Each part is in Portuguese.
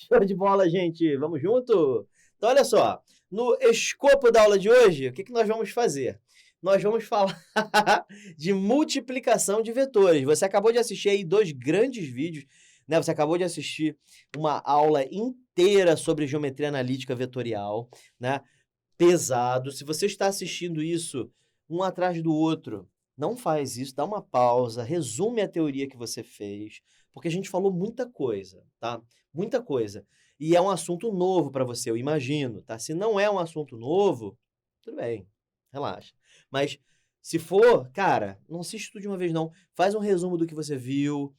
Show de bola, gente! Vamos junto? Então, olha só. No escopo da aula de hoje, o que nós vamos fazer? Nós vamos falar de multiplicação de vetores. Você acabou de assistir aí 2 grandes vídeos, né? Você acabou de assistir uma aula inteira sobre geometria analítica vetorial, né? Pesado. Se você está assistindo isso um atrás do outro, não faz isso, dá uma pausa, resume a teoria que você fez, porque a gente falou muita coisa, tá? Muita coisa. E é um assunto novo para você, eu imagino, tá? Se não é um assunto novo, tudo bem, relaxa. Mas se for, cara, não assiste tudo de uma vez não. Faz um resumo do que você viu,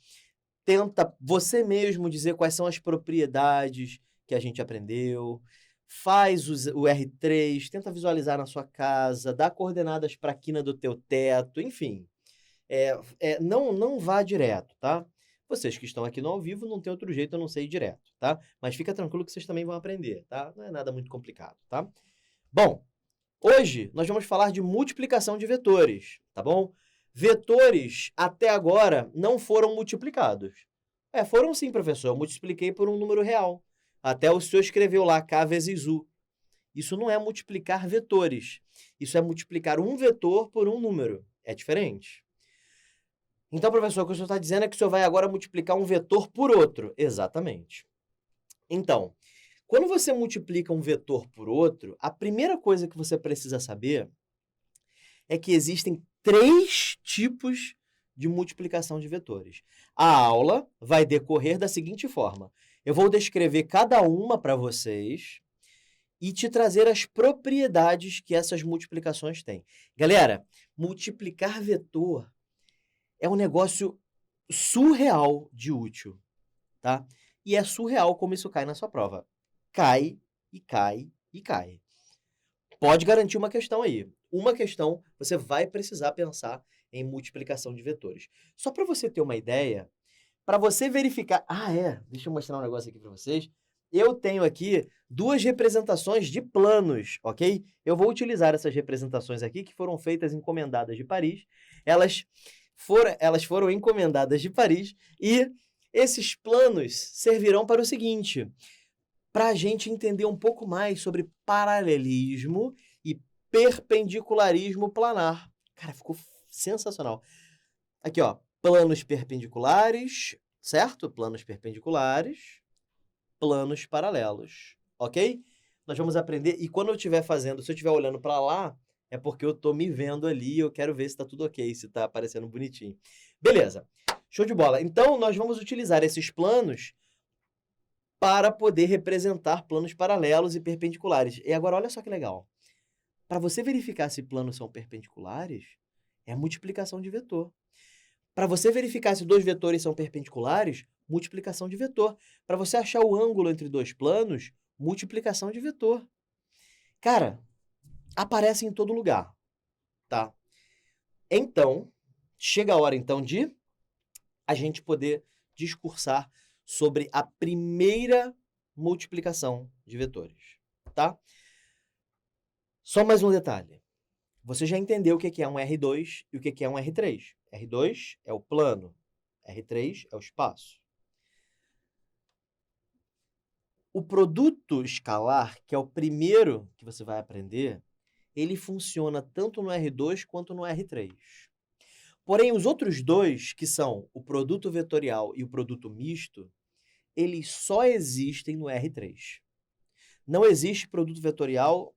tenta você mesmo dizer quais são as propriedades que a gente aprendeu, faz o R3, tenta visualizar na sua casa, dá coordenadas para a quina do teu teto, enfim. Não vá direto, tá? Vocês que estão aqui no ao vivo não tem outro jeito a não ser ir direto, tá? Mas fica tranquilo que vocês também vão aprender, tá? Não é nada muito complicado, tá? Bom, hoje nós vamos falar de multiplicação de vetores, tá bom? Vetores, até agora, não foram multiplicados. Foram sim, professor. Eu multipliquei por um número real. Até o senhor escreveu lá, K vezes U. Isso não é multiplicar vetores. Isso é multiplicar um vetor por um número. É diferente. Então, professor, o que o senhor está dizendo é que o senhor vai agora multiplicar um vetor por outro. Exatamente. Então, quando você multiplica um vetor por outro, a primeira coisa que você precisa saber é que existem 3 tipos de multiplicação de vetores. A aula vai decorrer da seguinte forma. Eu vou descrever cada uma para vocês e te trazer as propriedades que essas multiplicações têm. Galera, multiplicar vetor é um negócio surreal de útil, tá? E é surreal como isso cai na sua prova. Cai, e cai, e cai. Pode garantir uma questão aí. Uma questão, você vai precisar pensar em multiplicação de vetores. Só para você ter uma ideia, para você verificar... deixa eu mostrar um negócio aqui para vocês. Eu tenho aqui 2 representações de planos, ok? Eu vou utilizar essas representações aqui, que foram feitas encomendadas de Paris. Elas foram encomendadas de Paris e esses planos servirão para o seguinte... para a gente entender um pouco mais sobre paralelismo e perpendicularismo planar. Cara, ficou sensacional. Aqui, ó, planos perpendiculares, certo? Planos perpendiculares, planos paralelos, ok? Nós vamos aprender, e quando eu estiver fazendo, se eu estiver olhando para lá, é porque eu estou me vendo ali e eu quero ver se está tudo ok, se está aparecendo bonitinho. Beleza, show de bola. Então, nós vamos utilizar esses planos para poder representar planos paralelos e perpendiculares. E agora, olha só que legal. Para você verificar se planos são perpendiculares, é multiplicação de vetor. Para você verificar se 2 vetores são perpendiculares, multiplicação de vetor. Para você achar o ângulo entre 2 planos, multiplicação de vetor. Cara, aparece em todo lugar, tá? Então, chega a hora então de a gente poder discursar sobre a primeira multiplicação de vetores, tá? Só mais um detalhe. Você já entendeu o que é um R2 e o que é um R3. R2 é o plano, R3 é o espaço. O produto escalar, que é o primeiro que você vai aprender, ele funciona tanto no R2 quanto no R3. Porém, os outros 2, que são o produto vetorial e o produto misto, eles só existem no R3. Não existe produto vetorial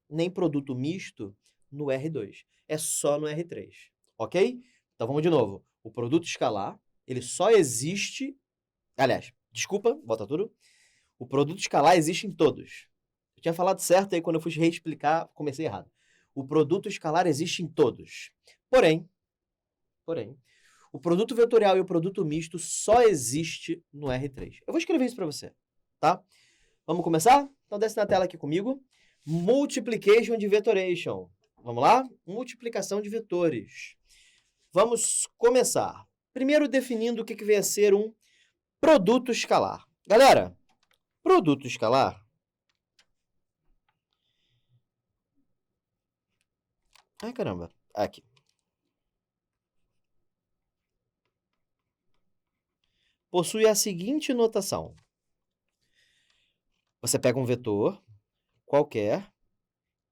nem produto misto no R2. É só no R3, ok? Então, vamos de novo. O produto escalar, ele só existe... Aliás, desculpa, volta tudo. O produto escalar existe em todos. Eu tinha falado certo aí, quando eu fui reexplicar, comecei errado. O produto escalar existe em todos. Porém, o produto vetorial e o produto misto só existe no R3. Eu vou escrever isso para você, tá? Vamos começar? Então desce na tela aqui comigo. Multiplication de vetoration. Vamos lá? Multiplicação de vetores. Vamos começar. Primeiro definindo o que vem a ser um produto escalar. Galera, produto escalar... Ai, caramba. Aqui. Possui a seguinte notação. Você pega um vetor qualquer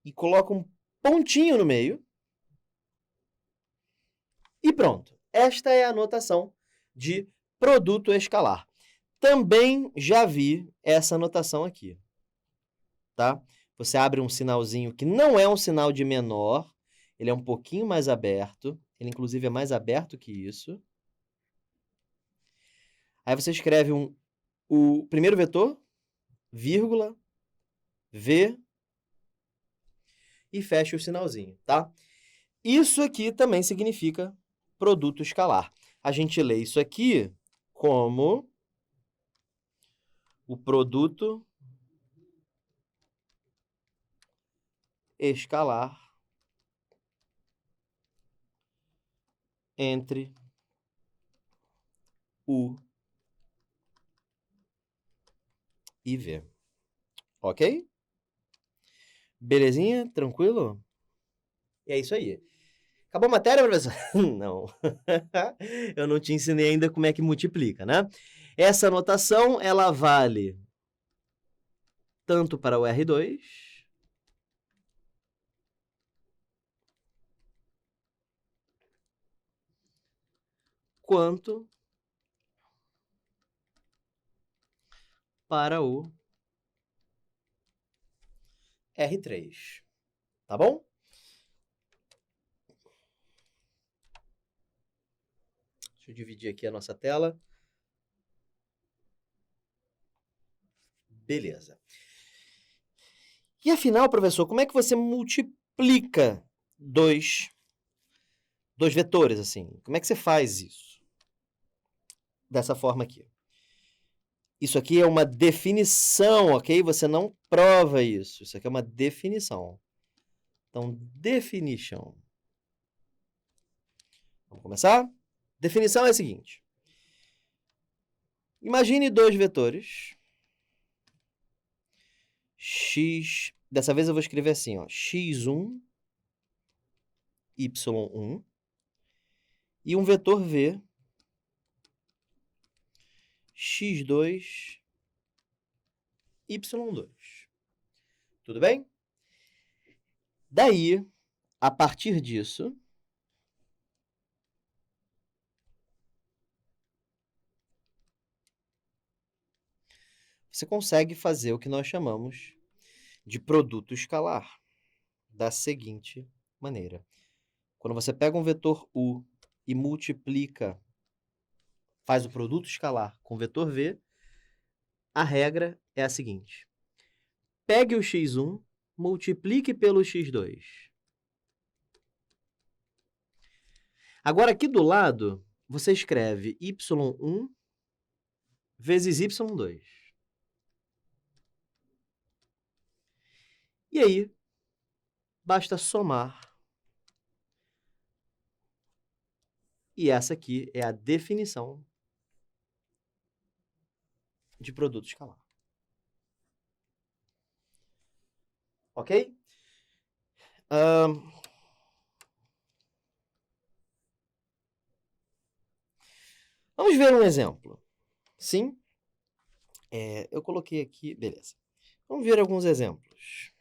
e coloca um pontinho no meio e pronto. Esta é a notação de produto escalar. Também já vi essa notação aqui, tá? Você abre um sinalzinho que não é um sinal de menor, ele é um pouquinho mais aberto, ele inclusive é mais aberto que isso. Aí você escreve o primeiro vetor, vírgula, V, e fecha o sinalzinho, tá? Isso aqui também significa produto escalar. A gente lê isso aqui como o produto escalar entre U e V. Ok? Belezinha? Tranquilo? E é isso aí. Acabou a matéria, professor? Não. Eu não te ensinei ainda como é que multiplica, né? Essa notação, ela vale tanto para o R2 quanto para o R3. Tá bom? Deixa eu dividir aqui a nossa tela. Beleza. E afinal, professor, como é que você multiplica dois vetores, assim? Como é que você faz isso? Dessa forma aqui. Isso aqui é uma definição, ok? Você não prova isso. Isso aqui é uma definição. Então, definition. Vamos começar? Definição é a seguinte. Imagine dois vetores. X... Dessa vez eu vou escrever assim, ó. X1, Y1. E um vetor V. X2, Y2. Tudo bem? Daí, a partir disso, você consegue fazer o que nós chamamos de produto escalar, da seguinte maneira. Quando você pega um vetor U e multiplica, faz o produto escalar com o vetor V, a regra é a seguinte. Pegue o x1, multiplique pelo x2. Agora, aqui do lado, você escreve y1 vezes y2. E aí, basta somar. E essa aqui é a definição de produto escalar. Ok? Vamos ver um exemplo. Sim? Eu coloquei aqui, beleza. Vamos ver alguns exemplos.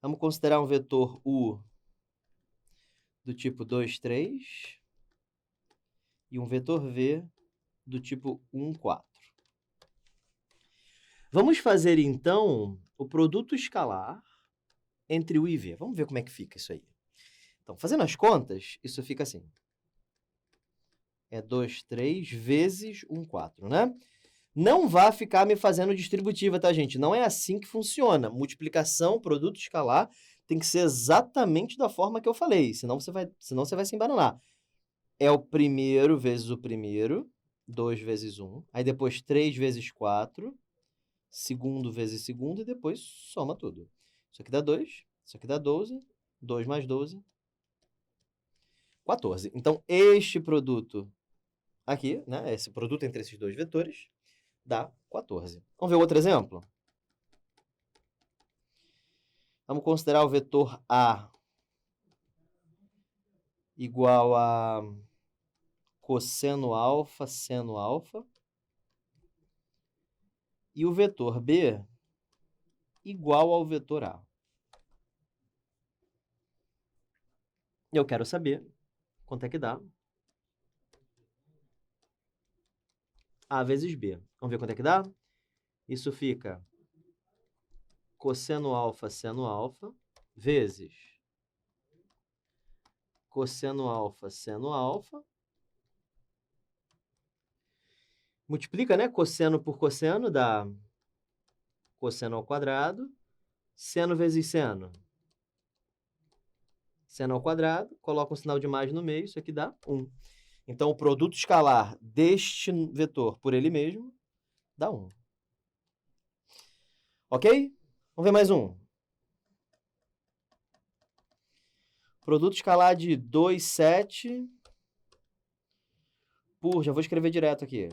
Vamos considerar um vetor U do tipo 2, 3 e um vetor V do tipo 1, 4. Vamos fazer, então, o produto escalar entre U e V. Vamos ver como é que fica isso aí. Então, fazendo as contas, isso fica assim. É 2, 3 vezes 1, 4, né? Não vá ficar me fazendo distributiva, tá, gente? Não é assim que funciona. Multiplicação, produto escalar, tem que ser exatamente da forma que eu falei, senão você vai se embananar. É o primeiro vezes o primeiro, 2 vezes 1. Aí depois 3 vezes 4, segundo vezes segundo, e depois soma tudo. Isso aqui dá 2, isso aqui dá 12, 2 mais 12, 14. Então, este produto aqui, né, esse produto entre esses dois vetores, dá 14. Vamos ver outro exemplo? Vamos considerar o vetor A igual a cosseno alfa, seno alfa. e o vetor B igual ao vetor A. Eu quero saber quanto é que dá A vezes B. Vamos ver quanto é que dá? Isso fica cosseno alfa seno alfa vezes cosseno alfa seno alfa. Multiplica, né? Cosseno por cosseno dá cosseno ao quadrado. Seno vezes seno. Seno ao quadrado. Coloca um sinal de mais no meio. Isso aqui dá 1. Então, o produto escalar deste vetor por ele mesmo dá 1. Ok? Vamos ver mais um. Produto escalar de 2, 7 por, já vou escrever direto aqui,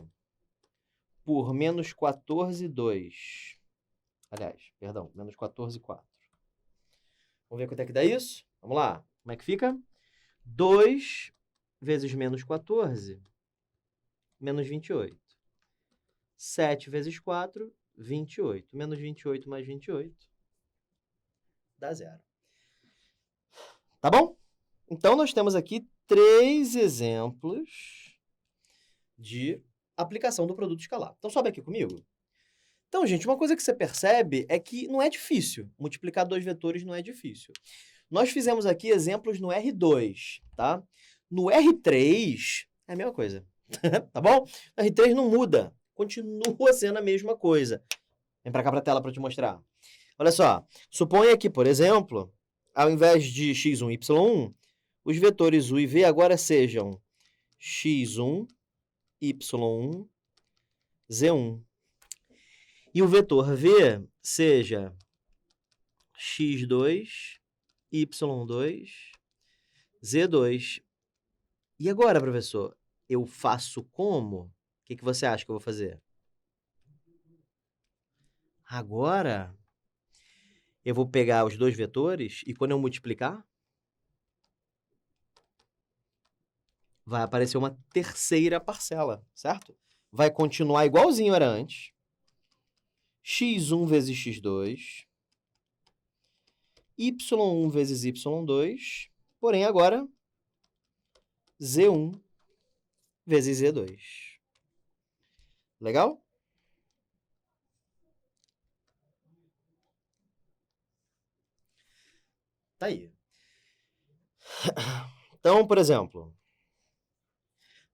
por menos 14, 2. Aliás, perdão, menos 14, 4. Vamos ver quanto é que dá isso? Vamos lá. Como é que fica? 2 vezes menos 14, menos 28. 7 vezes 4, 28. Menos 28 mais 28 dá 0. Tá bom? Então, nós temos aqui 3 exemplos de aplicação do produto escalar. Então, sobe aqui comigo. Então, gente, uma coisa que você percebe é que não é difícil. Multiplicar 2 vetores não é difícil. Nós fizemos aqui exemplos no R2, tá? No R3 é a mesma coisa, tá bom? No R3 não muda, continua sendo a mesma coisa. Vem para cá para a tela para te mostrar. Olha só, suponha que, por exemplo, ao invés de x1, y1, os vetores u e v agora sejam x1, y1, z1. E o vetor v seja x2, y2, z2. E agora, professor, eu faço como? O que você acha que eu vou fazer? Agora, eu vou pegar os dois vetores e quando eu multiplicar, vai aparecer uma terceira parcela, certo? Vai continuar igualzinho era antes. x1 vezes x2, y1 vezes y2, porém agora z1 vezes z2. Legal? Tá aí. Então, por exemplo,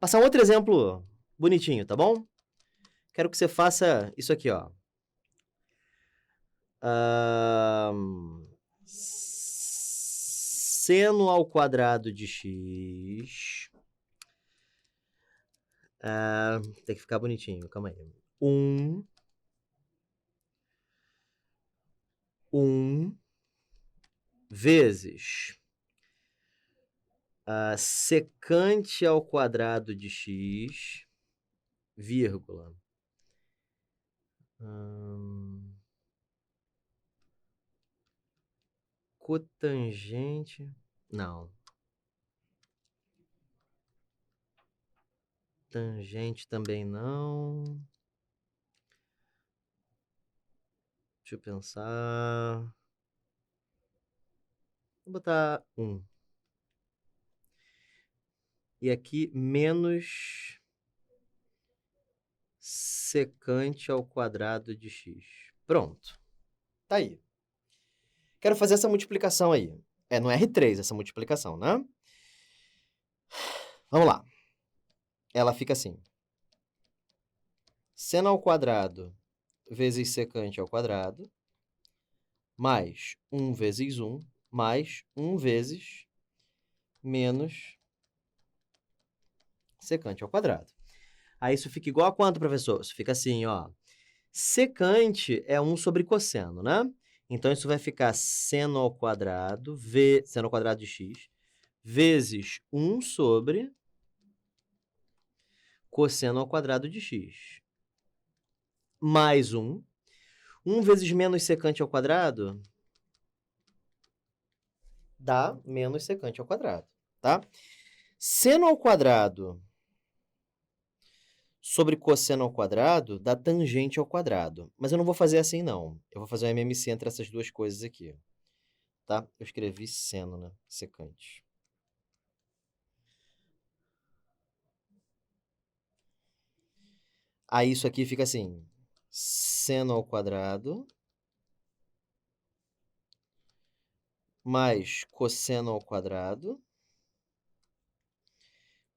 passar um outro exemplo bonitinho, tá bom? Quero que você faça isso aqui, ó. Seno ao quadrado de x. Tem que ficar bonitinho, calma aí. 1 vezes secante ao quadrado de x, vírgula. Cotangente. Não. Tangente também não. Deixa eu pensar. Vou botar 1. E aqui, menos secante ao quadrado de x. Pronto. Tá aí. Quero fazer essa multiplicação aí. É no R3 essa multiplicação, né? Vamos lá. Ela fica assim. Seno ao quadrado vezes secante ao quadrado, mais 1 vezes 1, mais 1 vezes menos secante ao quadrado. Aí isso fica igual a quanto, professor? Isso fica assim, ó. Secante é 1 sobre cosseno, né? Então, isso vai ficar seno ao quadrado de x, vezes 1 sobre cosseno ao quadrado de x. Mais 1. 1 vezes menos secante ao quadrado dá menos secante ao quadrado, tá? Seno ao quadrado sobre cosseno ao quadrado da tangente ao quadrado. Mas eu não vou fazer assim, não. Eu vou fazer um MMC entre essas duas coisas aqui. Tá? Eu escrevi seno, né? Secante. Aí isso aqui fica assim. Seno ao quadrado mais cosseno ao quadrado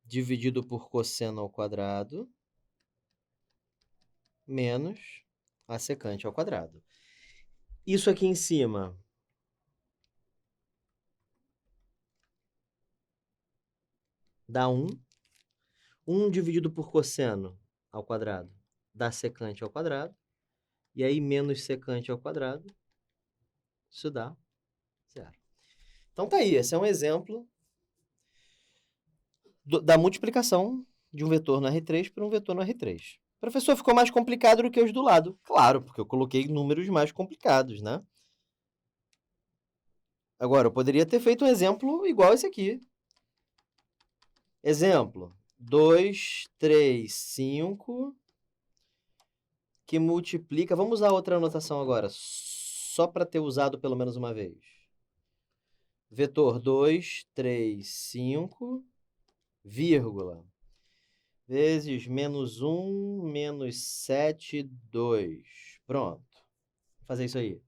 dividido por cosseno ao quadrado menos a secante ao quadrado. Isso aqui em cima dá 1. 1 dividido por cosseno ao quadrado dá secante ao quadrado. E aí, menos secante ao quadrado, isso dá 0. Então, tá aí. Esse é um exemplo da multiplicação de um vetor no R3 por um vetor no R3. Professor, ficou mais complicado do que os do lado. Claro, porque eu coloquei números mais complicados, né? Agora, eu poderia ter feito um exemplo igual esse aqui. Exemplo, 2, 3, 5, que multiplica... Vamos usar outra anotação agora, só para ter usado pelo menos uma vez. Vetor 2, 3, 5, vírgula, vezes menos 1, menos 7, 2. Pronto. Vou fazer isso aí.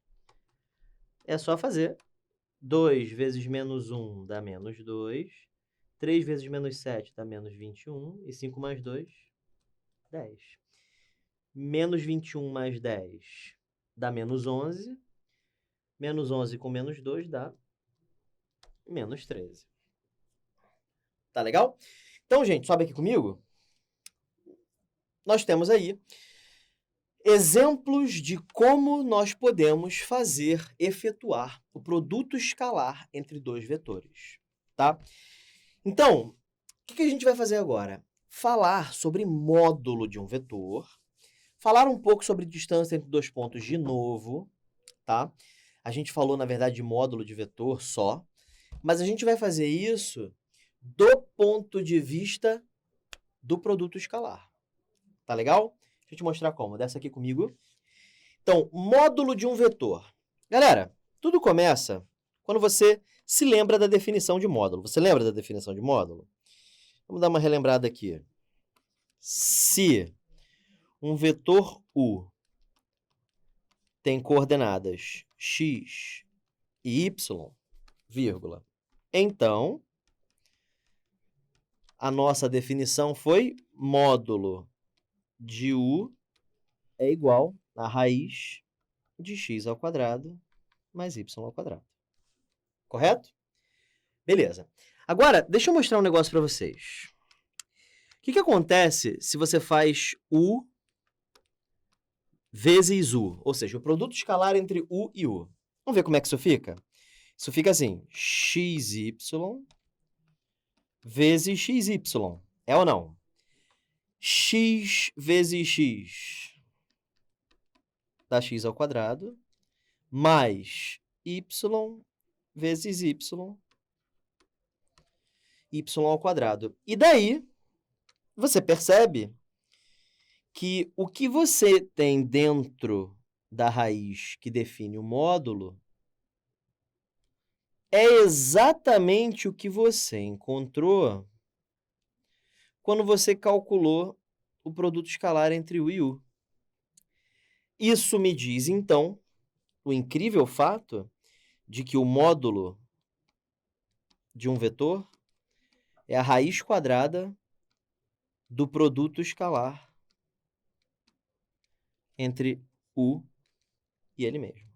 É só fazer. 2 vezes menos 1 dá menos 2. 3 vezes menos 7 dá menos 21. E 5 mais 2, 10. Menos 21 mais 10 dá menos 11. Menos 11 com menos 2 dá menos 13. Tá legal? Então, gente, sobe aqui comigo. Nós temos aí exemplos de como nós podemos efetuar o produto escalar entre dois vetores, tá? Então, o que a gente vai fazer agora? Falar sobre módulo de um vetor, falar um pouco sobre distância entre dois pontos de novo, tá? A gente falou, na verdade, de módulo de vetor só, mas a gente vai fazer isso do ponto de vista do produto escalar. Tá legal? Deixa eu te mostrar como. Desce aqui comigo. Então, módulo de um vetor. Galera, tudo começa quando você se lembra da definição de módulo. Você lembra da definição de módulo? Vamos dar uma relembrada aqui. Se um vetor U tem coordenadas x e y, vírgula, então, a nossa definição foi módulo de U é igual a raiz de x ao quadrado mais y ao quadrado. Correto? Beleza. Agora, deixa eu mostrar um negócio para vocês. O que acontece se você faz U vezes U? Ou seja, o produto escalar entre U e U. Vamos ver como é que isso fica? Isso fica assim, xy vezes xy. É ou não? X vezes x dá x ao quadrado, mais y vezes y ao quadrado. E daí, você percebe que o que você tem dentro da raiz que define o módulo é exatamente o que você encontrou quando você calculou o produto escalar entre U e U. Isso me diz, então, o incrível fato de que o módulo de um vetor é a raiz quadrada do produto escalar entre U e ele mesmo.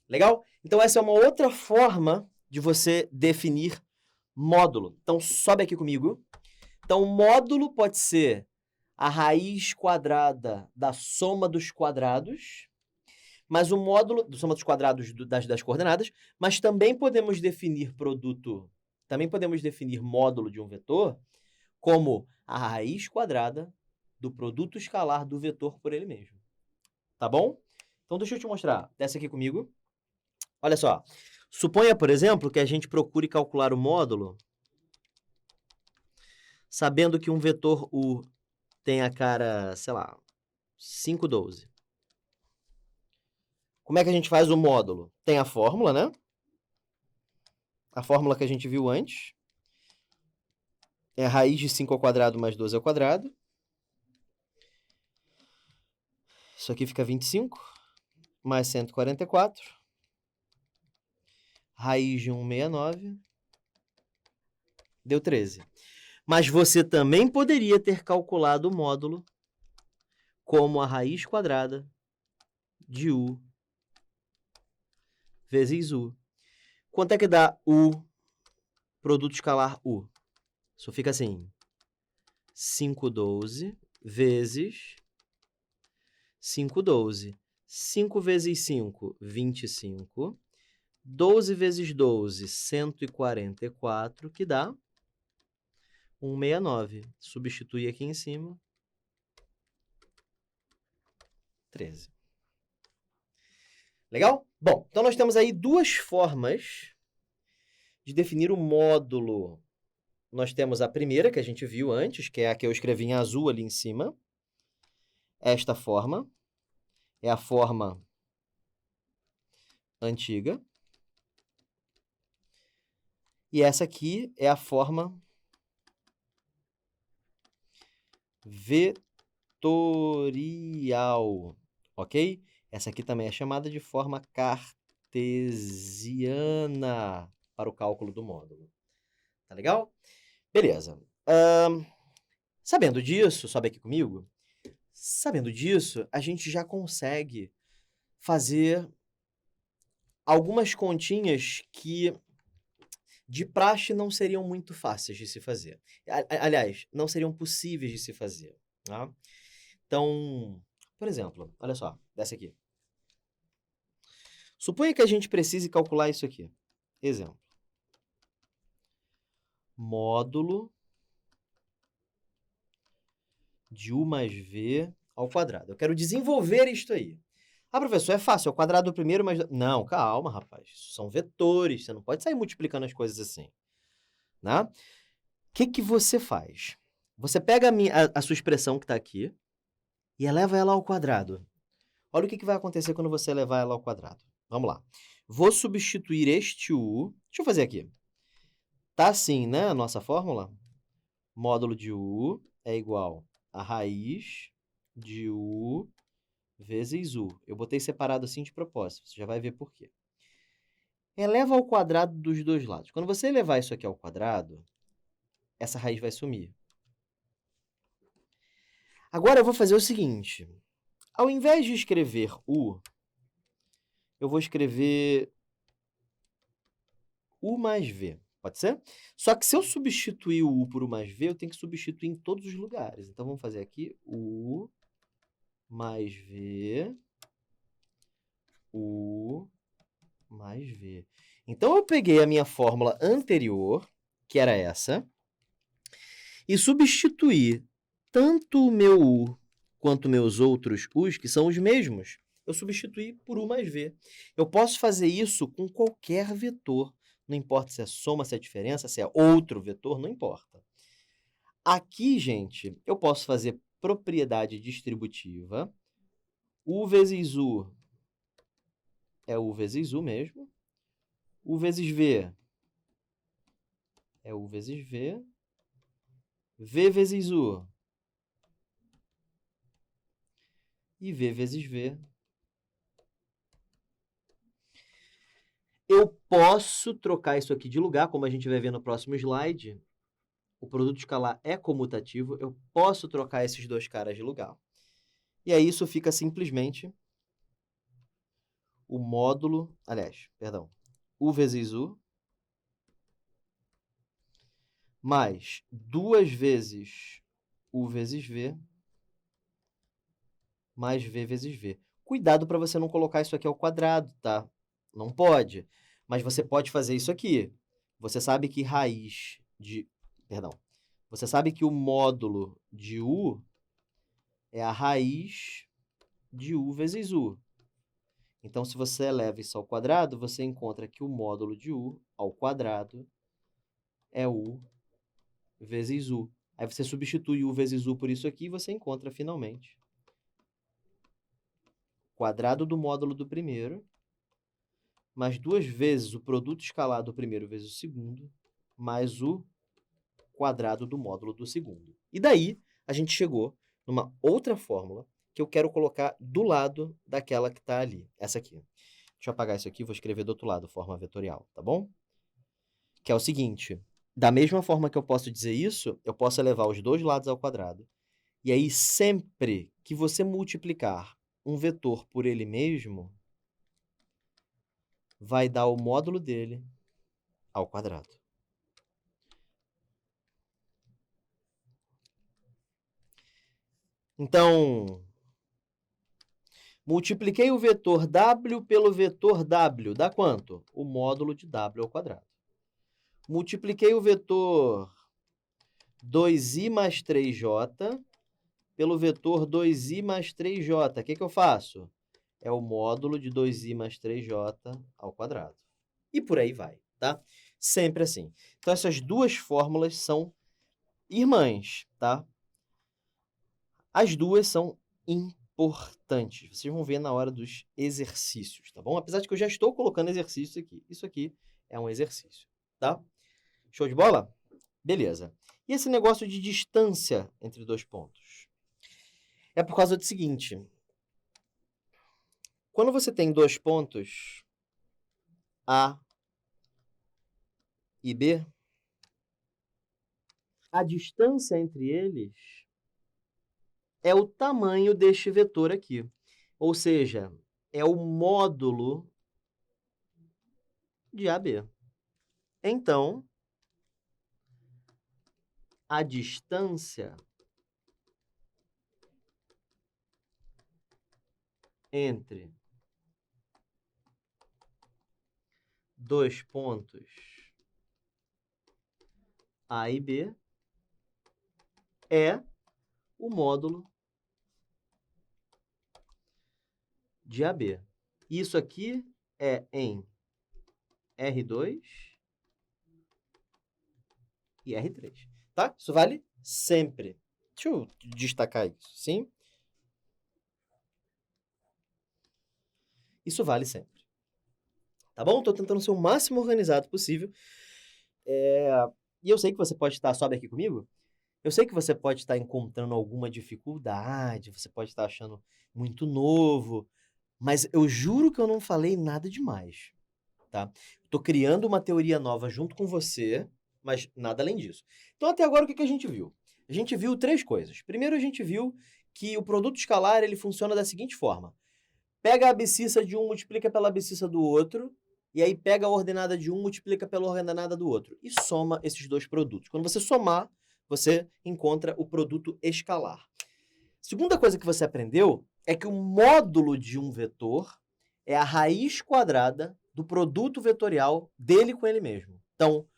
Legal? Então, essa é uma outra forma de você definir módulo. Então, sobe aqui comigo. Então, o módulo pode ser a raiz quadrada da soma dos quadrados, mas o módulo, da soma dos quadrados das coordenadas, mas também podemos definir módulo de um vetor como a raiz quadrada do produto escalar do vetor por ele mesmo. Tá bom? Então, deixa eu te mostrar. Desce aqui comigo. Olha só. Suponha, por exemplo, que a gente procure calcular o módulo sabendo que um vetor U tem a cara, sei lá, 5, 12. Como é que a gente faz o módulo? Tem a fórmula, né? A fórmula que a gente viu antes. É a raiz de 5 ao quadrado mais 12 ao quadrado. Isso aqui fica 25, mais 144. Raiz de 169. Deu 13. Mas você também poderia ter calculado o módulo como a raiz quadrada de U vezes U. Quanto é que dá U, produto escalar U? Isso fica assim, 512 vezes 512. 5 vezes 5, 25. 12 vezes 12, 144, que dá 169. Substitui aqui em cima, 13. Legal? Bom, então nós temos aí duas formas de definir o módulo. Nós temos a primeira, que a gente viu antes, que é a que eu escrevi em azul ali em cima. Esta forma é a forma antiga. E essa aqui é a forma vetorial, ok? Essa aqui também é chamada de forma cartesiana para o cálculo do módulo. Tá legal? Beleza. Sabendo disso, sobe aqui comigo. Sabendo disso, a gente já consegue fazer algumas continhas que de praxe não seriam muito fáceis de se fazer. Aliás, não seriam possíveis de se fazer. Tá? Então, por exemplo, olha só, dessa aqui. Suponha que a gente precise calcular isso aqui. Exemplo. Módulo de U mais V ao quadrado. Eu quero desenvolver isto aí. Ah, professor, é fácil, é o quadrado do primeiro mais... Não, calma, rapaz. Isso são vetores, você não pode sair multiplicando as coisas assim. Né? O que você faz? Você pega a sua expressão que está aqui e eleva ela ao quadrado. Olha o que vai acontecer quando você elevar ela ao quadrado. Vamos lá. Vou substituir este U. Deixa eu fazer aqui. Tá assim, né, a nossa fórmula? Módulo de U é igual a raiz de U vezes U. Eu botei separado assim de propósito, você já vai ver por quê. Eleva ao quadrado dos dois lados. Quando você elevar isso aqui ao quadrado, essa raiz vai sumir. Agora eu vou fazer o seguinte. Ao invés de escrever U, eu vou escrever U mais V. Pode ser? Só que se eu substituir o U por U mais V, eu tenho que substituir em todos os lugares. Então, vamos fazer aqui U mais V, U mais V. Então, eu peguei a minha fórmula anterior, que era essa, e substituí tanto o meu U quanto meus outros U's, que são os mesmos, eu substituí por U mais V. Eu posso fazer isso com qualquer vetor. Não importa se é soma, se é diferença, se é outro vetor, não importa. Aqui, gente, eu posso fazer propriedade distributiva. U vezes U é U vezes U mesmo. U vezes V é U vezes V. V vezes U e V vezes V. Eu posso trocar isso aqui de lugar, como a gente vai ver no próximo slide. O produto escalar é comutativo. Eu posso trocar esses dois caras de lugar. E aí isso fica simplesmente o módulo, U vezes U, mais 2 vezes U vezes V, mais V vezes V. Cuidado para você não colocar isso aqui ao quadrado, tá? Não pode. Mas você pode fazer isso aqui. Você sabe que Você sabe que o módulo de U é a raiz de U vezes U. Então, se você eleva isso ao quadrado, você encontra que o módulo de u ao quadrado é u vezes u. Aí você substitui u vezes u por isso aqui e você encontra, finalmente, quadrado do módulo do primeiro, mais 2 vezes o produto escalar do primeiro vezes o segundo, mais o quadrado do módulo do segundo. E daí, a gente chegou numa outra fórmula que eu quero colocar do lado daquela que está ali, essa aqui. Deixa eu apagar isso aqui, vou escrever do outro lado, forma vetorial, tá bom? Que é o seguinte, da mesma forma que eu posso dizer isso, eu posso elevar os dois lados ao quadrado. E aí, sempre que você multiplicar um vetor por ele mesmo, vai dar o módulo dele ao quadrado. Então, multipliquei o vetor w pelo vetor w, dá quanto? O módulo de w ao quadrado. Multipliquei o vetor 2i mais 3j pelo vetor 2i mais 3j. O que eu faço? É o módulo de 2i mais 3j ao quadrado. E por aí vai, tá? Sempre assim. Então, essas duas fórmulas são irmãs, tá? As duas são importantes. Vocês vão ver na hora dos exercícios, tá bom? Apesar de que eu já estou colocando exercícios aqui. Isso aqui é um exercício, tá? Show de bola? Beleza. E esse negócio de distância entre dois pontos? É por causa do seguinte. Quando você tem dois pontos, A e B, a distância entre eles é o tamanho deste vetor aqui. Ou seja, é o módulo de AB. Então, a distância entre dois pontos A e B é o módulo de AB. Isso aqui é em R2 e R3, tá? Isso vale sempre. Deixa eu destacar isso, sim? Isso vale sempre. Tá bom? Tô tentando ser o máximo organizado possível. E eu sei que você pode estar, sobe aqui comigo? Eu sei que você pode estar encontrando alguma dificuldade, você pode estar achando muito novo, mas eu juro que eu não falei nada demais, tá? Tô criando uma teoria nova junto com você, mas nada além disso. Então, até agora, o que que a gente viu? A gente viu três coisas. Primeiro, a gente viu que o produto escalar ele funciona da seguinte forma. Pega a abscissa de um, multiplica pela abscissa do outro, e aí pega a ordenada de um, multiplica pela ordenada do outro. E soma esses dois produtos. Quando você somar, você encontra o produto escalar. Segunda coisa que você aprendeu é que o módulo de um vetor é a raiz quadrada do produto vetorial dele com ele mesmo. Então,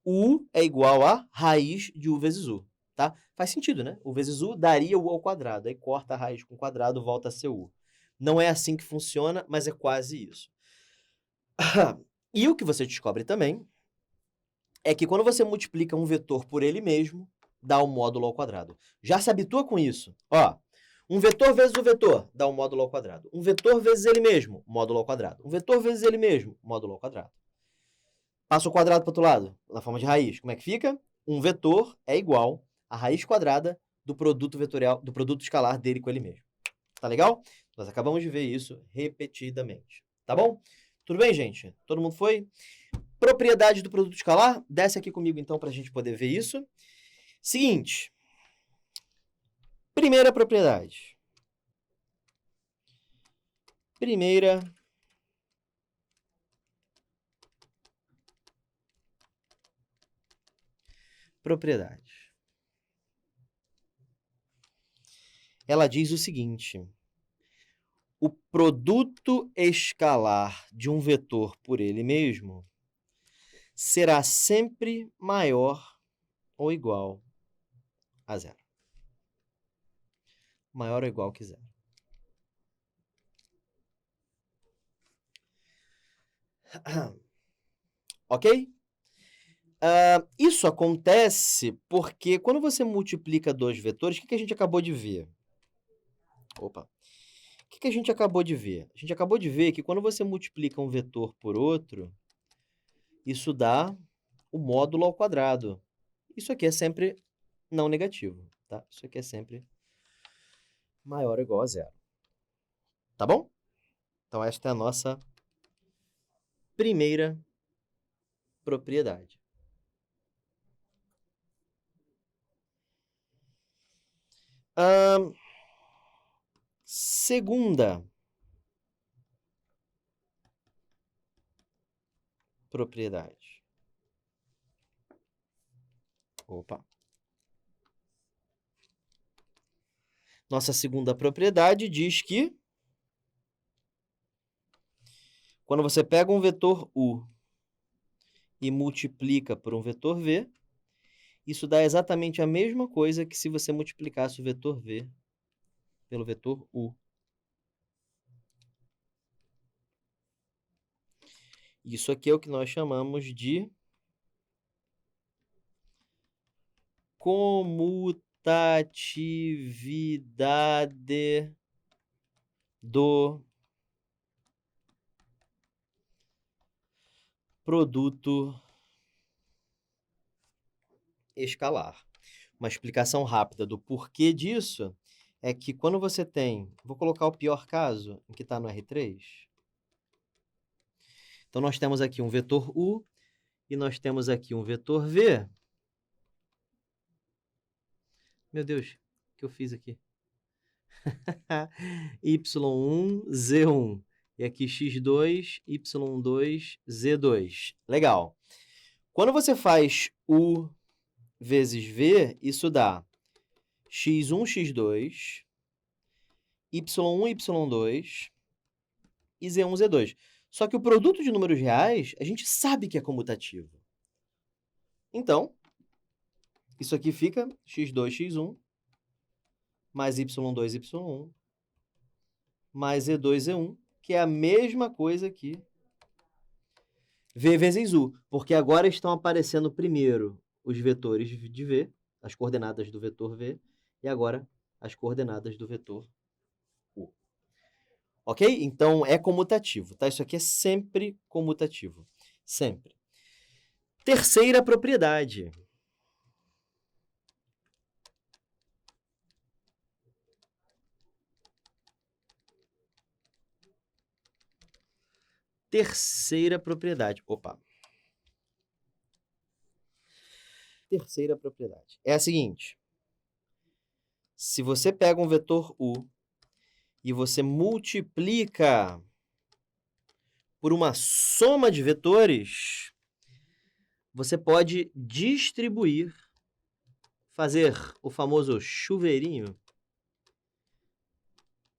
u é igual a raiz de u vezes u, tá? Faz sentido, né? U vezes u daria u ao quadrado, aí corta a raiz com o quadrado, volta a ser u. Não é assim que funciona, mas é quase isso. E o que você descobre também é que quando você multiplica um vetor por ele mesmo, dá um módulo ao quadrado. Já se habitua com isso? Ó, um vetor vezes o vetor dá um módulo ao quadrado. Um vetor vezes ele mesmo, módulo ao quadrado. Um vetor vezes ele mesmo, módulo ao quadrado. Passa o quadrado para o outro lado, na forma de raiz. Como é que fica? Um vetor é igual à raiz quadrada do produto vetorial, do produto escalar dele com ele mesmo. Tá legal? Nós acabamos de ver isso repetidamente. Tá bom? Tudo bem, gente? Todo mundo foi? Propriedade do produto escalar. Desce aqui comigo, então, para a gente poder ver isso. Seguinte. Primeira propriedade. Primeira propriedade. Ela diz o seguinte. O produto escalar de um vetor por ele mesmo será sempre maior ou igual a zero. Maior ou igual que zero. Ok? Isso acontece porque quando você multiplica dois vetores, o que a gente acabou de ver? Opa. O que a gente acabou de ver? A gente acabou de ver que quando você multiplica um vetor por outro, isso dá o módulo ao quadrado. Isso aqui é sempre não negativo, tá? Isso aqui é sempre maior ou igual a zero. Tá bom? Então, esta é a nossa primeira propriedade. Segunda propriedade. Opa. Nossa segunda propriedade diz que quando você pega um vetor U e multiplica por um vetor V, isso dá exatamente a mesma coisa que se você multiplicasse o vetor V pelo vetor U. Isso aqui é o que nós chamamos de comutatividade do produto escalar. Uma explicação rápida do porquê disso é que quando você tem... Vou colocar o pior caso, em que está no R3. Então, nós temos aqui um vetor U e nós temos aqui um vetor V. Meu Deus, o que eu fiz aqui? Y1, Z1. E aqui x2, y2, z2. Legal. Quando você faz U vezes V, isso dá x1, x2, y1, y2 e z1, z2. Só que o produto de números reais, a gente sabe que é comutativo. Então, isso aqui fica x2, x1, mais y2, y1, mais z2, z1, que é a mesma coisa que V vezes U, porque agora estão aparecendo primeiro os vetores de V, as coordenadas do vetor V, e agora as coordenadas do vetor U. Ok? Então, é comutativo, tá? Isso aqui é sempre comutativo. Sempre. Terceira propriedade. Terceira propriedade. Opa. Terceira propriedade. É a seguinte. Se você pega um vetor U e você multiplica por uma soma de vetores, você pode distribuir, fazer o famoso chuveirinho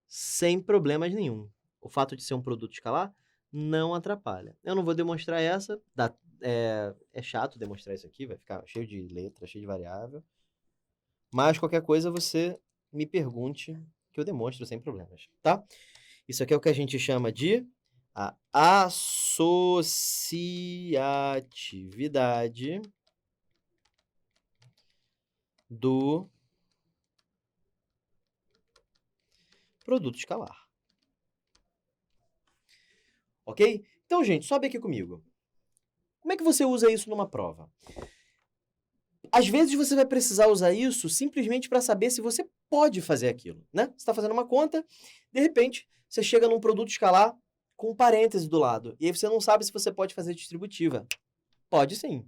sem problemas nenhum. O fato de ser um produto escalar não atrapalha. Eu não vou demonstrar essa, é chato demonstrar isso aqui, vai ficar cheio de letra, cheio de variável. Mas qualquer coisa você me pergunte que eu demonstro sem problemas, tá? Isso aqui é o que a gente chama de a associatividade do produto escalar. Ok? Então, gente, sobe aqui comigo. Como é que você usa isso numa prova? Às vezes você vai precisar usar isso simplesmente para saber se você pode fazer aquilo, né? Você está fazendo uma conta, de repente, você chega num produto escalar com um parêntese do lado, e aí você não sabe se você pode fazer distributiva. Pode sim.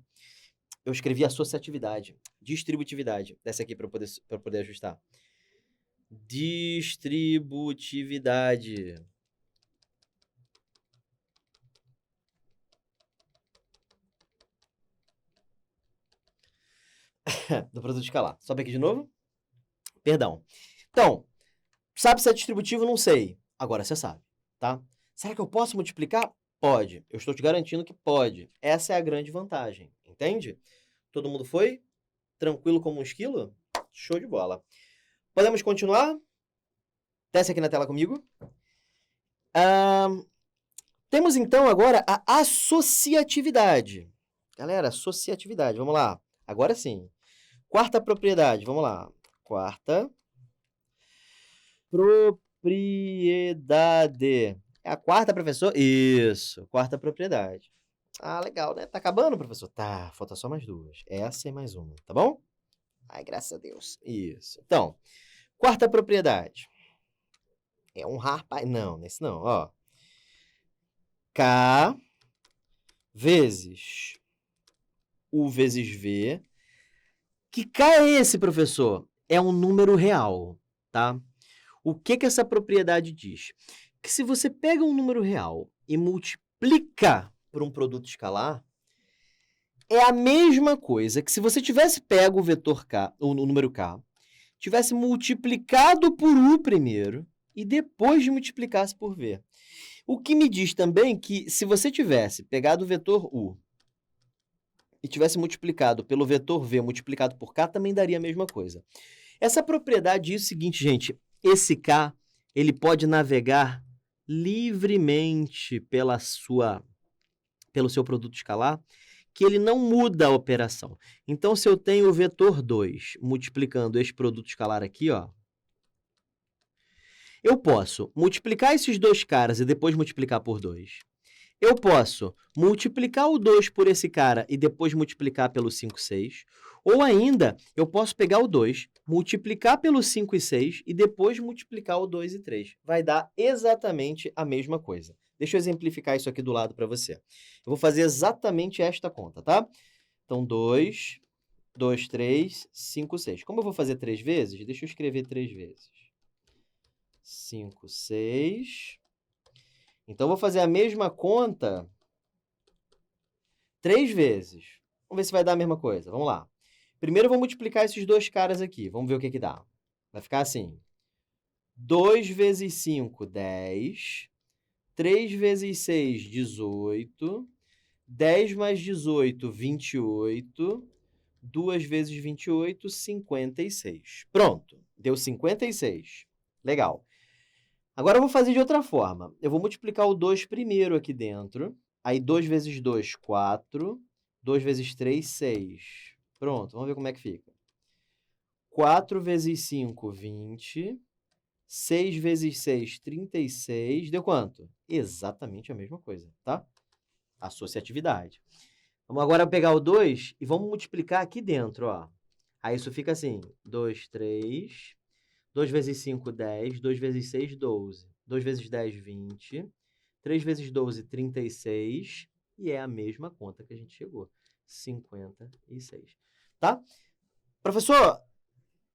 Eu escrevi associatividade, distributividade, dessa aqui para eu poder ajustar. Distributividade. Do produto escalar. Sobe aqui de novo. Perdão. Então, sabe se é distributivo? Não sei. Agora você sabe, tá? Será que eu posso multiplicar? Pode. Eu estou te garantindo que pode. Essa é a grande vantagem, entende? Todo mundo foi? Tranquilo como um esquilo? Show de bola. Podemos continuar? Desce aqui na tela comigo. Temos, então, agora a associatividade. Galera, associatividade, vamos lá. Agora sim. Quarta propriedade, vamos lá. Quarta propriedade. É a quarta, professor? Isso, quarta propriedade. Ah, legal, né? Tá acabando, professor? Tá, falta só mais duas. Essa e mais uma, tá bom? Ai, graças a Deus. Isso. Então, quarta propriedade. É um rapaz. Não, nesse não, ó. K vezes U vezes V. Que K é esse, professor? É um número real, tá? O que essa propriedade diz? Que se você pega um número real e multiplica por um produto escalar, é a mesma coisa que se você tivesse pego o vetor K, o número K, tivesse multiplicado por U primeiro e depois multiplicasse por V. O que me diz também que se você tivesse pegado o vetor U e tivesse multiplicado pelo vetor V multiplicado por K, também daria a mesma coisa. Essa propriedade diz o seguinte, gente, esse K, ele pode navegar livremente pelo seu produto escalar, que ele não muda a operação. Então, se eu tenho o vetor 2 multiplicando esse produto escalar aqui, ó, eu posso multiplicar esses dois caras e depois multiplicar por 2. Eu posso multiplicar o 2 por esse cara e depois multiplicar pelo 5, 6. Ou ainda, eu posso pegar o 2, multiplicar pelo 5 e 6 e depois multiplicar o 2 e 3. Vai dar exatamente a mesma coisa. Deixa eu exemplificar isso aqui do lado para você. Eu vou fazer exatamente esta conta, tá? Então, 2, 2, 3, 5, 6. Como eu vou fazer 3 vezes, deixa eu escrever 3 vezes. 5, 6... Então, eu vou fazer a mesma conta 3 vezes. Vamos ver se vai dar a mesma coisa. Vamos lá. Primeiro, eu vou multiplicar esses dois caras aqui. Vamos ver o que dá. Vai ficar assim. 2 vezes 5, 10. 3 vezes 6, 18. 10 mais 18, 28. 2 vezes 28, 56. Pronto. Deu 56. Legal. Agora eu vou fazer de outra forma. Eu vou multiplicar o 2 primeiro aqui dentro. Aí 2 vezes 2, 4. 2 vezes 3, 6. Pronto, vamos ver como é que fica. 4 vezes 5, 20. 6 vezes 6, 36. Deu quanto? Exatamente a mesma coisa, tá? Associatividade. Vamos agora pegar o 2 e vamos multiplicar aqui dentro, ó. Aí isso fica assim, 2, 3... 2 vezes 5, 10. 2 vezes 6, 12. 2 vezes 10, 20. 3 vezes 12, 36. E é a mesma conta que a gente chegou. 56. Tá? Professor,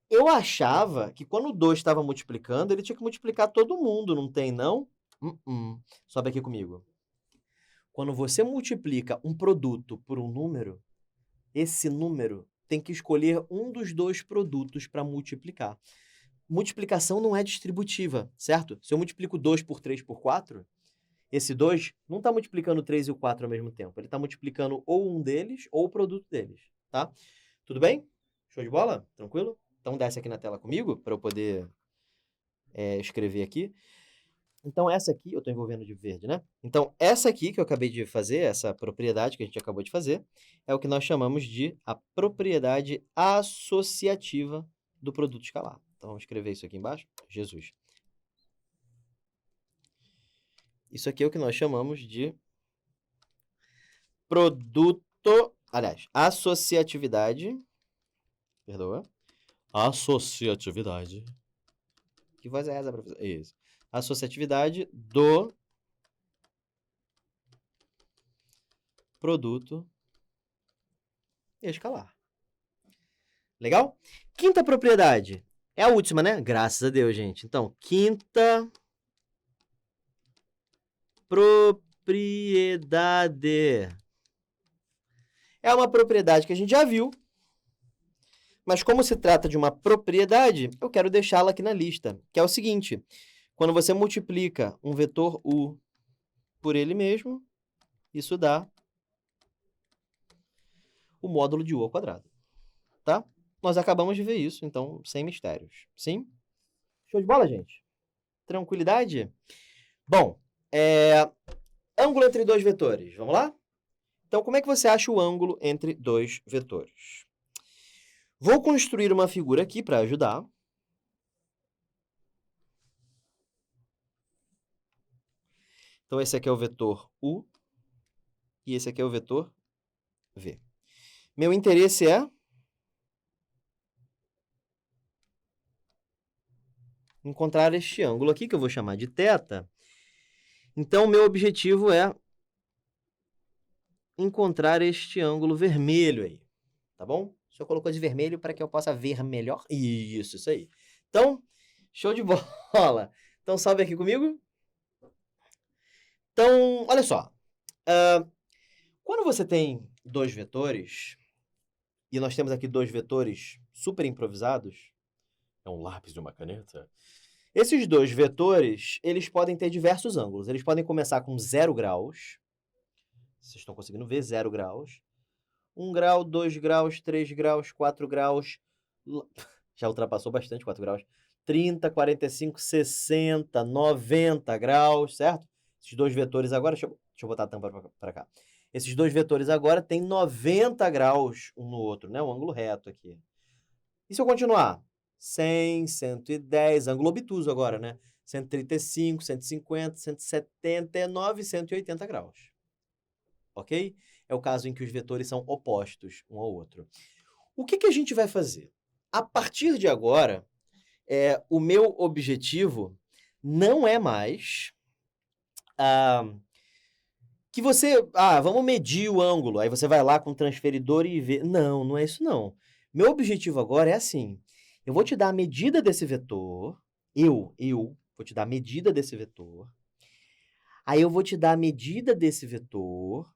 eu achava que quando o 2 estava multiplicando, ele tinha que multiplicar todo mundo, não tem, não? Sobe aqui comigo. Quando você multiplica um produto por um número, esse número tem que escolher um dos dois produtos para multiplicar. Multiplicação não é distributiva, certo? Se eu multiplico 2 por 3 por 4, esse 2 não está multiplicando o 3 e o 4 ao mesmo tempo. Ele está multiplicando ou um deles ou o produto deles, tá? Tudo bem? Show de bola? Tranquilo? Então desce aqui na tela comigo para eu poder escrever aqui. Então essa aqui, eu estou envolvendo de verde, né? Então essa aqui que eu acabei de fazer, essa propriedade que a gente acabou de fazer, é o que nós chamamos de a propriedade associativa do produto escalar. Então, vamos escrever isso aqui embaixo. Jesus. Isso aqui é o que nós chamamos de produto... Aliás, associatividade. Perdoa. Associatividade. Que voz é essa, professor? Isso. Associatividade do produto escalar. Legal? Quinta propriedade. É a última, né? Graças a Deus, gente. Então, quinta propriedade. É uma propriedade que a gente já viu, mas como se trata de uma propriedade, eu quero deixá-la aqui na lista, que é o seguinte. Quando você multiplica um vetor U por ele mesmo, isso dá o módulo de U ao quadrado. Tá? Nós acabamos de ver isso, então, sem mistérios. Sim? Show de bola, gente? Tranquilidade? Bom, Ângulo entre dois vetores. Vamos lá? Então, como é que você acha o ângulo entre dois vetores? Vou construir uma figura aqui para ajudar. Então, esse aqui é o vetor U e esse aqui é o vetor V. Meu interesse é encontrar este ângulo aqui, que eu vou chamar de θ. Então, meu objetivo é encontrar este ângulo vermelho aí, tá bom? O senhor colocou de vermelho para que eu possa ver melhor? Isso aí. Então, show de bola. Então, salve aqui comigo. Então, olha só. Quando você tem dois vetores, e nós temos aqui dois vetores super improvisados, é um lápis e uma caneta. Esses dois vetores, eles podem ter diversos ângulos. Eles podem começar com 0 graus. Vocês estão conseguindo ver 0 graus. 1 grau, 2 graus, 3 graus, 4 graus. Já ultrapassou bastante 4 graus. 30, 45, 60, 90 graus, certo? Esses dois vetores agora... Deixa eu botar a tampa para cá. Esses dois vetores agora têm 90 graus um no outro, né? Um ângulo reto aqui. E se eu continuar? 100, 110, ângulo obtuso agora, né? 135, 150, 179, 180 graus. Ok? É o caso em que os vetores são opostos um ao outro. O que a gente vai fazer? A partir de agora, o meu objetivo não é mais que você... vamos medir o ângulo. Aí você vai lá com o transferidor e vê. Não, não é isso não. Meu objetivo agora é assim. Eu vou te dar a medida desse vetor. Eu vou te dar a medida desse vetor. Aí eu vou te dar a medida desse vetor.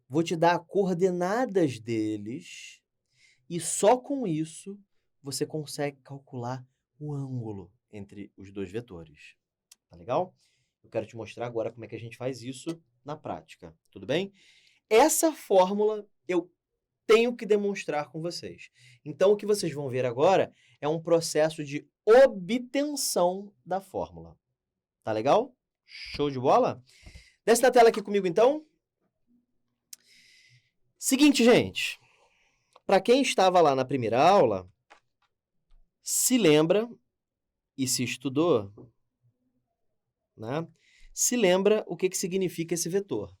Vou te dar coordenadas deles. E só com isso você consegue calcular o ângulo entre os dois vetores. Tá legal? Eu quero te mostrar agora como é que a gente faz isso na prática. Tudo bem? Essa fórmula eu tenho que demonstrar com vocês. Então, o que vocês vão ver agora é um processo de obtenção da fórmula. Tá legal? Show de bola? Desce na tela aqui comigo, então. Seguinte, gente. Para quem estava lá na primeira aula, se lembra e se estudou, né? Se lembra o que significa esse vetor.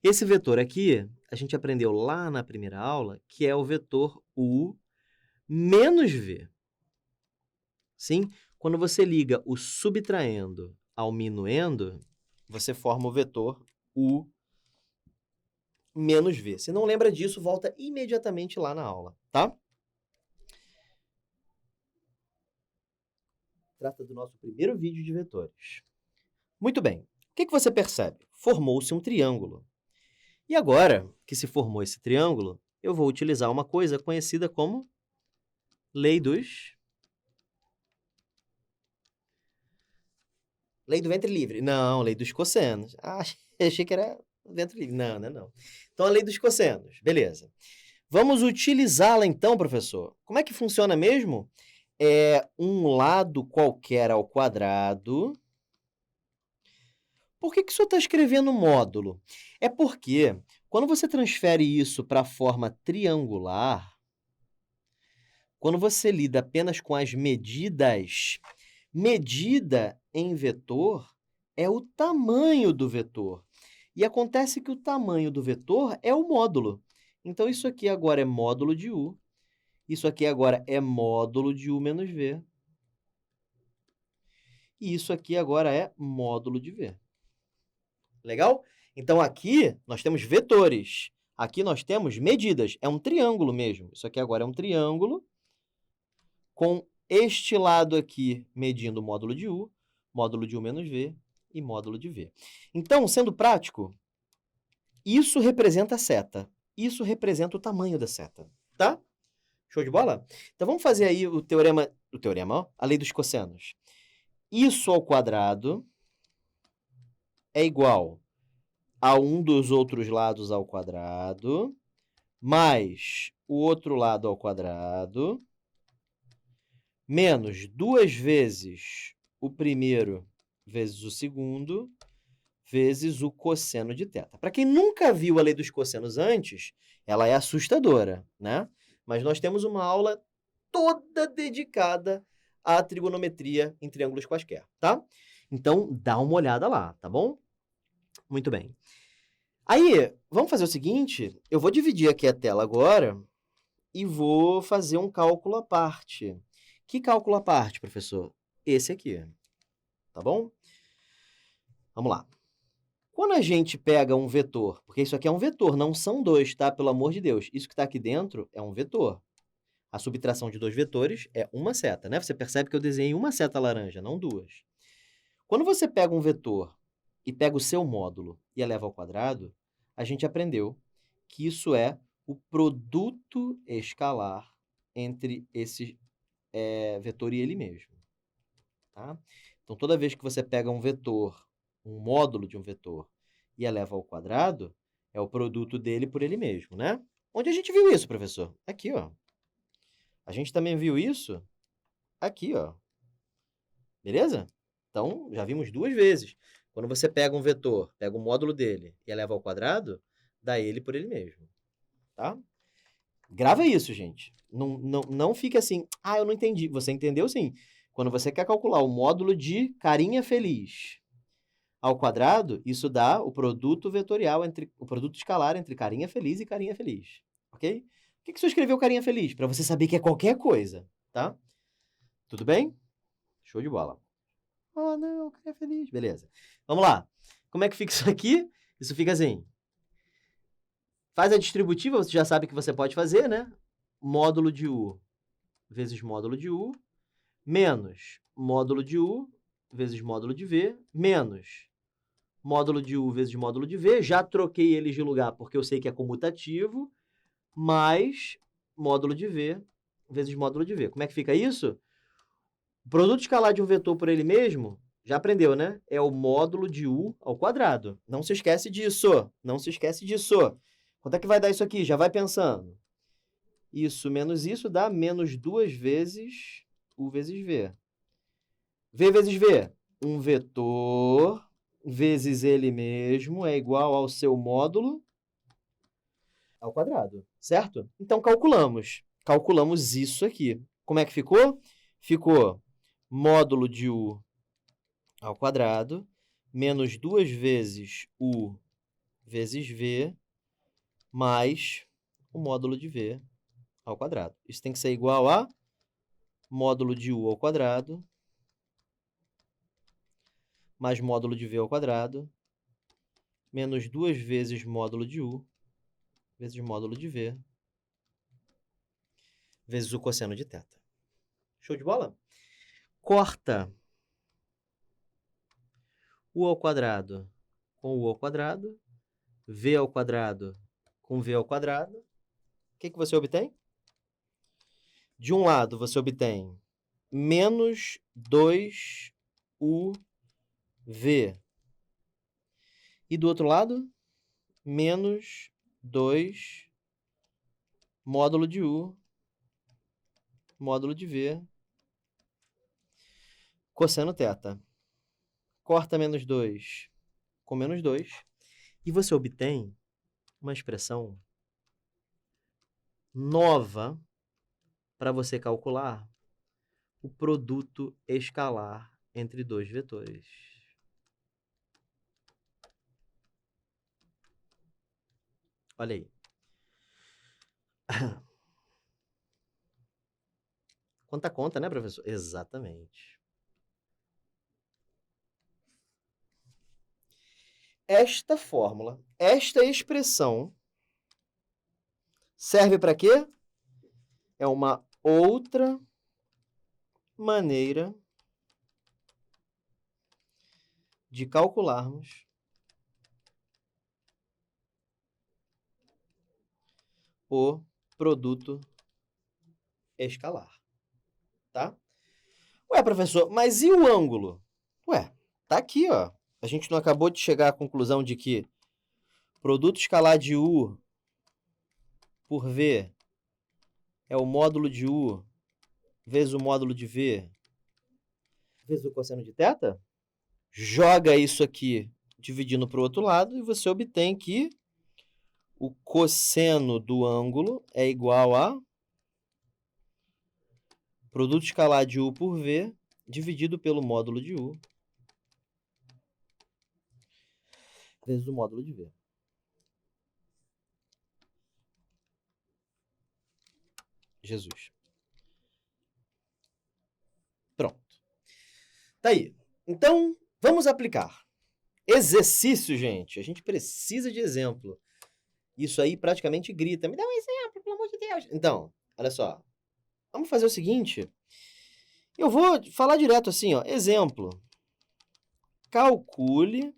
Esse vetor aqui, a gente aprendeu lá na primeira aula, que é o vetor U menos V. Sim? Quando você liga o subtraendo ao minuendo, você forma o vetor U menos V. Se não lembra disso, volta imediatamente lá na aula, tá? Trata do nosso primeiro vídeo de vetores. Muito bem. O que você percebe? Formou-se um triângulo. E agora que se formou esse triângulo, eu vou utilizar uma coisa conhecida como lei dos... Lei do ventre livre. Não, lei dos cossenos. Achei que era ventre livre. Não, não é não. Então, a lei dos cossenos. Beleza. Vamos utilizá-la então, professor. Como é que funciona mesmo? É um lado qualquer ao quadrado. Por que o senhor está escrevendo módulo? É porque, quando você transfere isso para a forma triangular, quando você lida apenas com as medidas, medida em vetor é o tamanho do vetor. E acontece que o tamanho do vetor é o módulo. Então, isso aqui agora é módulo de U. Isso aqui agora é módulo de U menos V. E isso aqui agora é módulo de V. Legal? Então, aqui nós temos vetores. Aqui nós temos medidas. É um triângulo mesmo. Isso aqui agora é um triângulo com este lado aqui medindo o módulo de U menos V e módulo de V. Então, sendo prático, isso representa a seta. Isso representa o tamanho da seta. Tá? Show de bola? Então, vamos fazer aí o teorema, ó, a lei dos cossenos. Isso ao quadrado é igual a um dos outros lados ao quadrado, mais o outro lado ao quadrado, menos 2 vezes o primeiro vezes o segundo, vezes o cosseno de θ. Para quem nunca viu a lei dos cossenos antes, ela é assustadora, né? Mas nós temos uma aula toda dedicada à trigonometria em triângulos quaisquer, tá? Então, dá uma olhada lá, tá bom? Muito bem. Aí, vamos fazer o seguinte, eu vou dividir aqui a tela agora e vou fazer um cálculo à parte. Que cálculo à parte, professor? Esse aqui, tá bom? Vamos lá. Quando a gente pega um vetor, porque isso aqui é um vetor, não são dois, tá? Pelo amor de Deus. Isso que está aqui dentro é um vetor. A subtração de dois vetores é uma seta, né? Você percebe que eu desenhei uma seta laranja, não duas. Quando você pega um vetor e pega o seu módulo e eleva ao quadrado, a gente aprendeu que isso é o produto escalar entre esse vetor e ele mesmo, tá? Então, toda vez que você pega um vetor, um módulo de um vetor, e eleva ao quadrado, é o produto dele por ele mesmo, né? Onde a gente viu isso, professor? Aqui, ó. A gente também viu isso aqui, ó. Beleza? Então, já vimos duas vezes. Quando você pega um vetor, pega o módulo dele e eleva ao quadrado, dá ele por ele mesmo, tá? Grava isso, gente. Não fique assim, eu não entendi. Você entendeu sim. Quando você quer calcular o módulo de carinha feliz ao quadrado, isso dá o produto vetorial, o produto escalar entre carinha feliz e carinha feliz, ok? Por que você escreveu carinha feliz? Para você saber que é qualquer coisa, tá? Tudo bem? Show de bola. Oh, não, carinha feliz. Beleza. Vamos lá. Como é que fica isso aqui? Isso fica assim. Faz a distributiva, você já sabe que você pode fazer, né? Módulo de U vezes módulo de U, menos módulo de U vezes módulo de V, menos módulo de U vezes módulo de V. Já troquei eles de lugar porque eu sei que é comutativo, mais módulo de V vezes módulo de V. Como é que fica isso? O produto escalar de um vetor por ele mesmo, já aprendeu, né? É o módulo de U ao quadrado. Não se esquece disso. Não se esquece disso. Quanto é que vai dar isso aqui? Já vai pensando. Isso menos isso dá menos 2 vezes U vezes V. V vezes V. Um vetor vezes ele mesmo é igual ao seu módulo ao quadrado, certo? Então, calculamos. Calculamos isso aqui. Como é que ficou? Ficou módulo de U ao quadrado menos 2 vezes U vezes V mais o módulo de V ao quadrado. Isso tem que ser igual a módulo de U ao quadrado mais módulo de V ao quadrado menos 2 vezes módulo de U vezes módulo de V vezes o cosseno de θ. Show de bola? Corta U ao quadrado com U ao quadrado, V ao quadrado com V ao quadrado. O que você obtém? De um lado, você obtém menos 2UV. E do outro lado, menos 2 módulo de U, módulo de V, cosseno θ. Corta menos 2 com menos 2. E você obtém uma expressão nova para você calcular o produto escalar entre dois vetores. Olha aí. Quanta conta, né, professor? Exatamente. Esta fórmula, esta expressão, serve para quê? É uma outra maneira de calcularmos o produto escalar, tá? Ué, professor, mas e o ângulo? Ué, tá aqui, ó. A gente não acabou de chegar à conclusão de que produto escalar de U por V é o módulo de U vezes o módulo de V vezes o cosseno de θ? Joga isso aqui dividindo para o outro lado, e você obtém que o cosseno do ângulo é igual a produto escalar de U por V dividido pelo módulo de U vezes o módulo de V. Jesus. Pronto. Tá aí. Então, vamos aplicar. Exercício, gente. A gente precisa de exemplo. Isso aí praticamente grita. Me dá um exemplo, pelo amor de Deus. Então, olha só. Vamos fazer o seguinte. Eu vou falar direto assim, ó. Exemplo. Calcule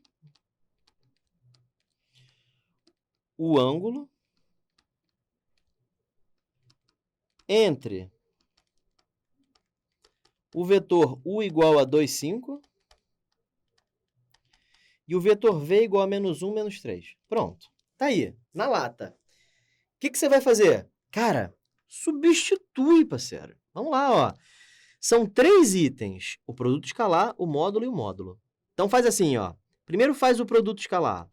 o ângulo entre o vetor U igual a 2,5 e o vetor V igual a -1, -3. Pronto. Tá aí, na lata. O que você vai fazer? Cara, substitui, parceiro. Vamos lá, ó. São 3 itens. O produto escalar, o módulo e o módulo. Então faz assim, ó. Primeiro faz o produto escalar.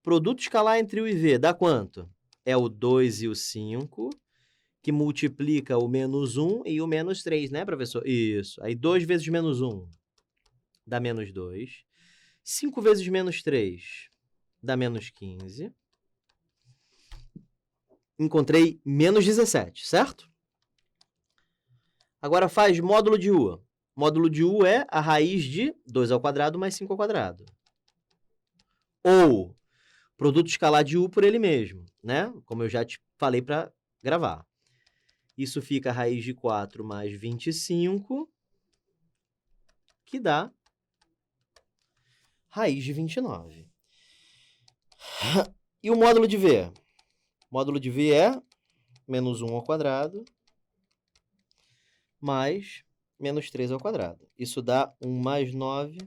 Produto escalar entre U e V dá quanto? É o 2 e o 5, que multiplica o -1 e o -3, né, professor? Isso. Aí 2 vezes -1 dá -2. 5 vezes -3 dá -15. Encontrei -17, certo? Agora faz módulo de U. Módulo de U é a raiz de 2 ao quadrado mais 5 ao quadrado. Ou produto escalar de U por ele mesmo, né? Como eu já te falei para gravar. Isso fica a raiz de 4 mais 25, que dá raiz de 29. E o módulo de V? O módulo de V é -1 ao quadrado mais -3 ao quadrado. Isso dá 1 mais 9,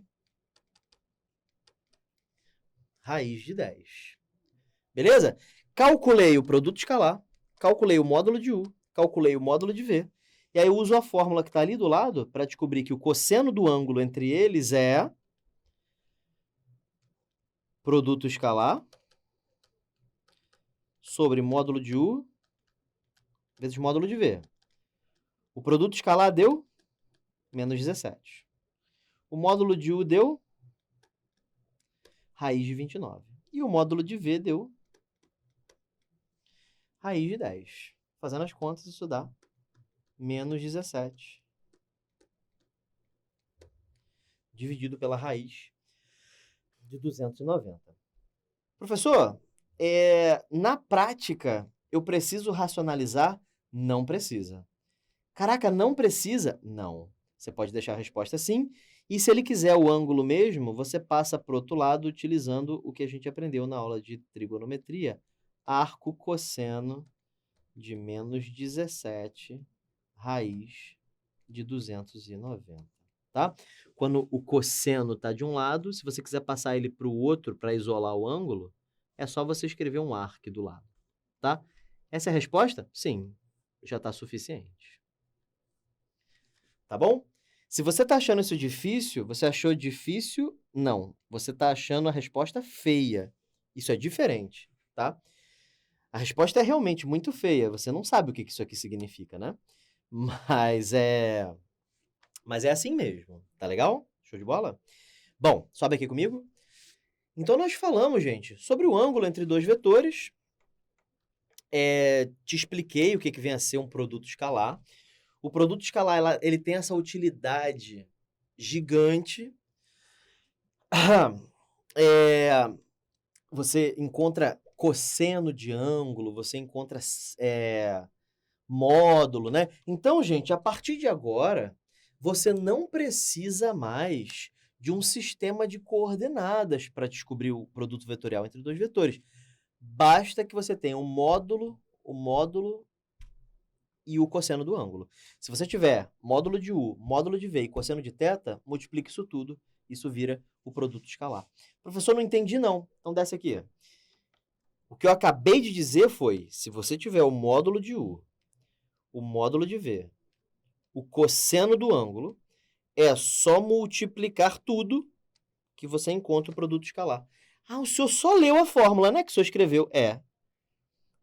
raiz de 10. Beleza? Calculei o produto escalar, calculei o módulo de U, calculei o módulo de V, e aí eu uso a fórmula que está ali do lado para descobrir que o cosseno do ângulo entre eles é produto escalar sobre módulo de U vezes módulo de V. O produto escalar deu -17. O módulo de U deu raiz de 29. E o módulo de V deu raiz de 10. Fazendo as contas, isso dá -17 dividido pela raiz de 290. Professor, na prática, eu preciso racionalizar? Não precisa. Caraca, não precisa? Não. Você pode deixar a resposta sim. E se ele quiser o ângulo mesmo, você passa para o outro lado utilizando o que a gente aprendeu na aula de trigonometria. Arco cosseno de -17 raiz de 290, tá? Quando o cosseno está de um lado, se você quiser passar ele para o outro para isolar o ângulo, é só você escrever um arco do lado, tá? Essa é a resposta? Sim, já está suficiente. Tá bom? Se você está achando isso difícil, você achou difícil? Não. Você está achando a resposta feia. Isso é diferente, tá? A resposta é realmente muito feia. Você não sabe o que isso aqui significa, né? Mas é assim mesmo. Tá legal? Show de bola? Bom, sobe aqui comigo. Então, nós falamos, gente, sobre o ângulo entre dois vetores. Te expliquei o que vem a ser um produto escalar. O produto escalar, ele tem essa utilidade gigante. Você encontra cosseno de ângulo, você encontra módulo, né? Então, gente, a partir de agora, você não precisa mais de um sistema de coordenadas para descobrir o produto vetorial entre dois vetores. Basta que você tenha o módulo e o cosseno do ângulo. Se você tiver módulo de U, módulo de V e cosseno de θ, multiplique isso tudo, isso vira o produto escalar. Professor, não entendi não. Então desce aqui. O que eu acabei de dizer foi, se você tiver o módulo de U, o módulo de V, o cosseno do ângulo, é só multiplicar tudo, que você encontra o produto escalar. Ah, o senhor só leu a fórmula, né, que o senhor escreveu? É.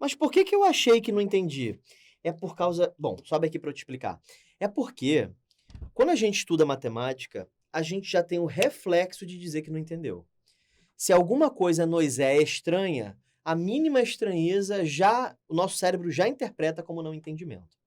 Mas por que eu achei que não entendi? É por causa... Bom, sobe aqui para eu te explicar. É porque, quando a gente estuda matemática, a gente já tem o reflexo de dizer que não entendeu. Se alguma coisa nos é estranha, a mínima estranheza o nosso cérebro já interpreta como não entendimento.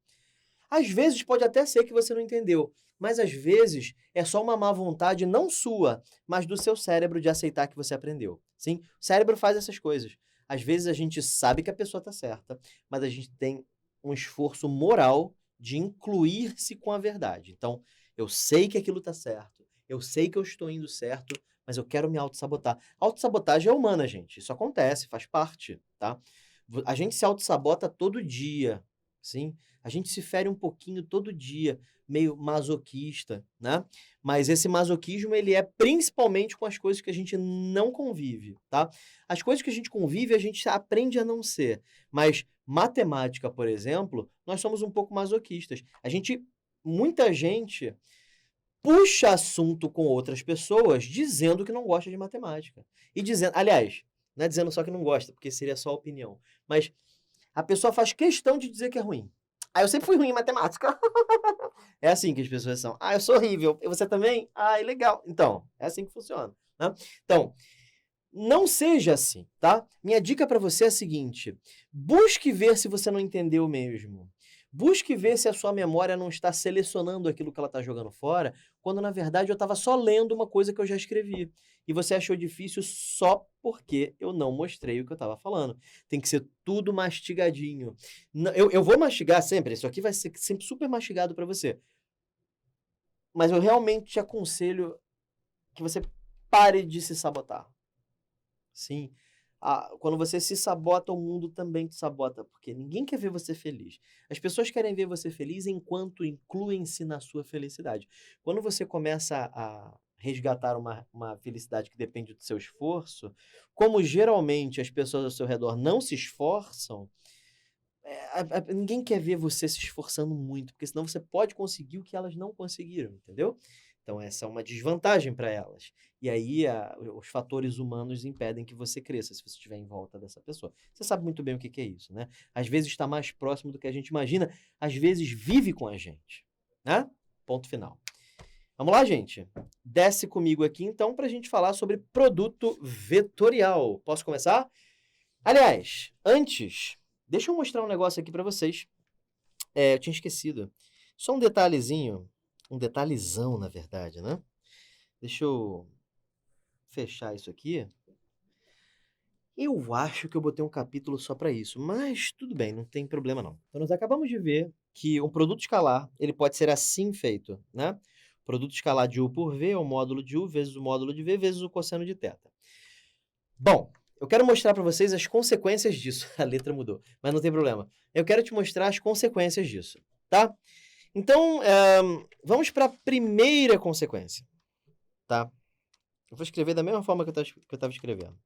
Às vezes pode até ser que você não entendeu, mas às vezes é só uma má vontade não sua, mas do seu cérebro de aceitar que você aprendeu. Sim, o cérebro faz essas coisas. Às vezes a gente sabe que a pessoa está certa, mas a gente tem um esforço moral de incluir-se com a verdade. Então, eu sei que aquilo está certo, eu sei que eu estou indo certo, mas eu quero me autossabotar. Autossabotagem é humana, gente. Isso acontece, faz parte, tá? A gente se autossabota todo dia, sim? A gente se fere um pouquinho todo dia, meio masoquista, né? Mas esse masoquismo, ele é principalmente com as coisas que a gente não convive, tá? As coisas que a gente convive, a gente aprende a não ser. Mas matemática, por exemplo, nós somos um pouco masoquistas. Muita gente puxa assunto com outras pessoas dizendo que não gosta de matemática. E dizendo, aliás, não é dizendo só que não gosta, porque seria só opinião, mas a pessoa faz questão de dizer que é ruim. Ah, eu sempre fui ruim em matemática. É assim que as pessoas são. Ah, eu sou horrível. E você também? Ah, é legal. Então, é assim que funciona, né? Então, não seja assim, tá? Minha dica para você é a seguinte: busque ver se você não entendeu mesmo. Busque ver se a sua memória não está selecionando aquilo que ela está jogando fora, quando na verdade eu estava só lendo uma coisa que eu já escrevi. E você achou difícil só porque eu não mostrei o que eu estava falando. Tem que ser tudo mastigadinho. Eu vou mastigar sempre, isso aqui vai ser sempre super mastigado para você. Mas eu realmente te aconselho que você pare de se sabotar. Sim. Quando você se sabota, o mundo também te sabota, porque ninguém quer ver você feliz. As pessoas querem ver você feliz enquanto incluem-se na sua felicidade. Quando você começa a resgatar uma felicidade que depende do seu esforço, como geralmente as pessoas ao seu redor não se esforçam, ninguém quer ver você se esforçando muito, porque senão você pode conseguir o que elas não conseguiram, entendeu? Então, essa é uma desvantagem para elas. E aí, os fatores humanos impedem que você cresça, se você estiver em volta dessa pessoa. Você sabe muito bem o que é isso, né? Às vezes está mais próximo do que a gente imagina, às vezes vive com a gente, né? Ponto final. Vamos lá, gente? Desce comigo aqui, então, para a gente falar sobre produto vetorial. Posso começar? Aliás, antes, deixa eu mostrar um negócio aqui para vocês. Eu tinha esquecido. Só um detalhezinho, um detalhezão, na verdade, né? Deixa eu fechar isso aqui. Eu acho que eu botei um capítulo só para isso, mas tudo bem, não tem problema não. Então, nós acabamos de ver que um produto escalar, ele pode ser assim feito, né? Produto escalar de U por V é o módulo de U vezes o módulo de V vezes o cosseno de θ. Bom, eu quero mostrar para vocês as consequências disso. A letra mudou, mas não tem problema. Eu quero te mostrar as consequências disso, tá? Então, vamos para a primeira consequência, tá? Eu vou escrever da mesma forma que eu estava escrevendo.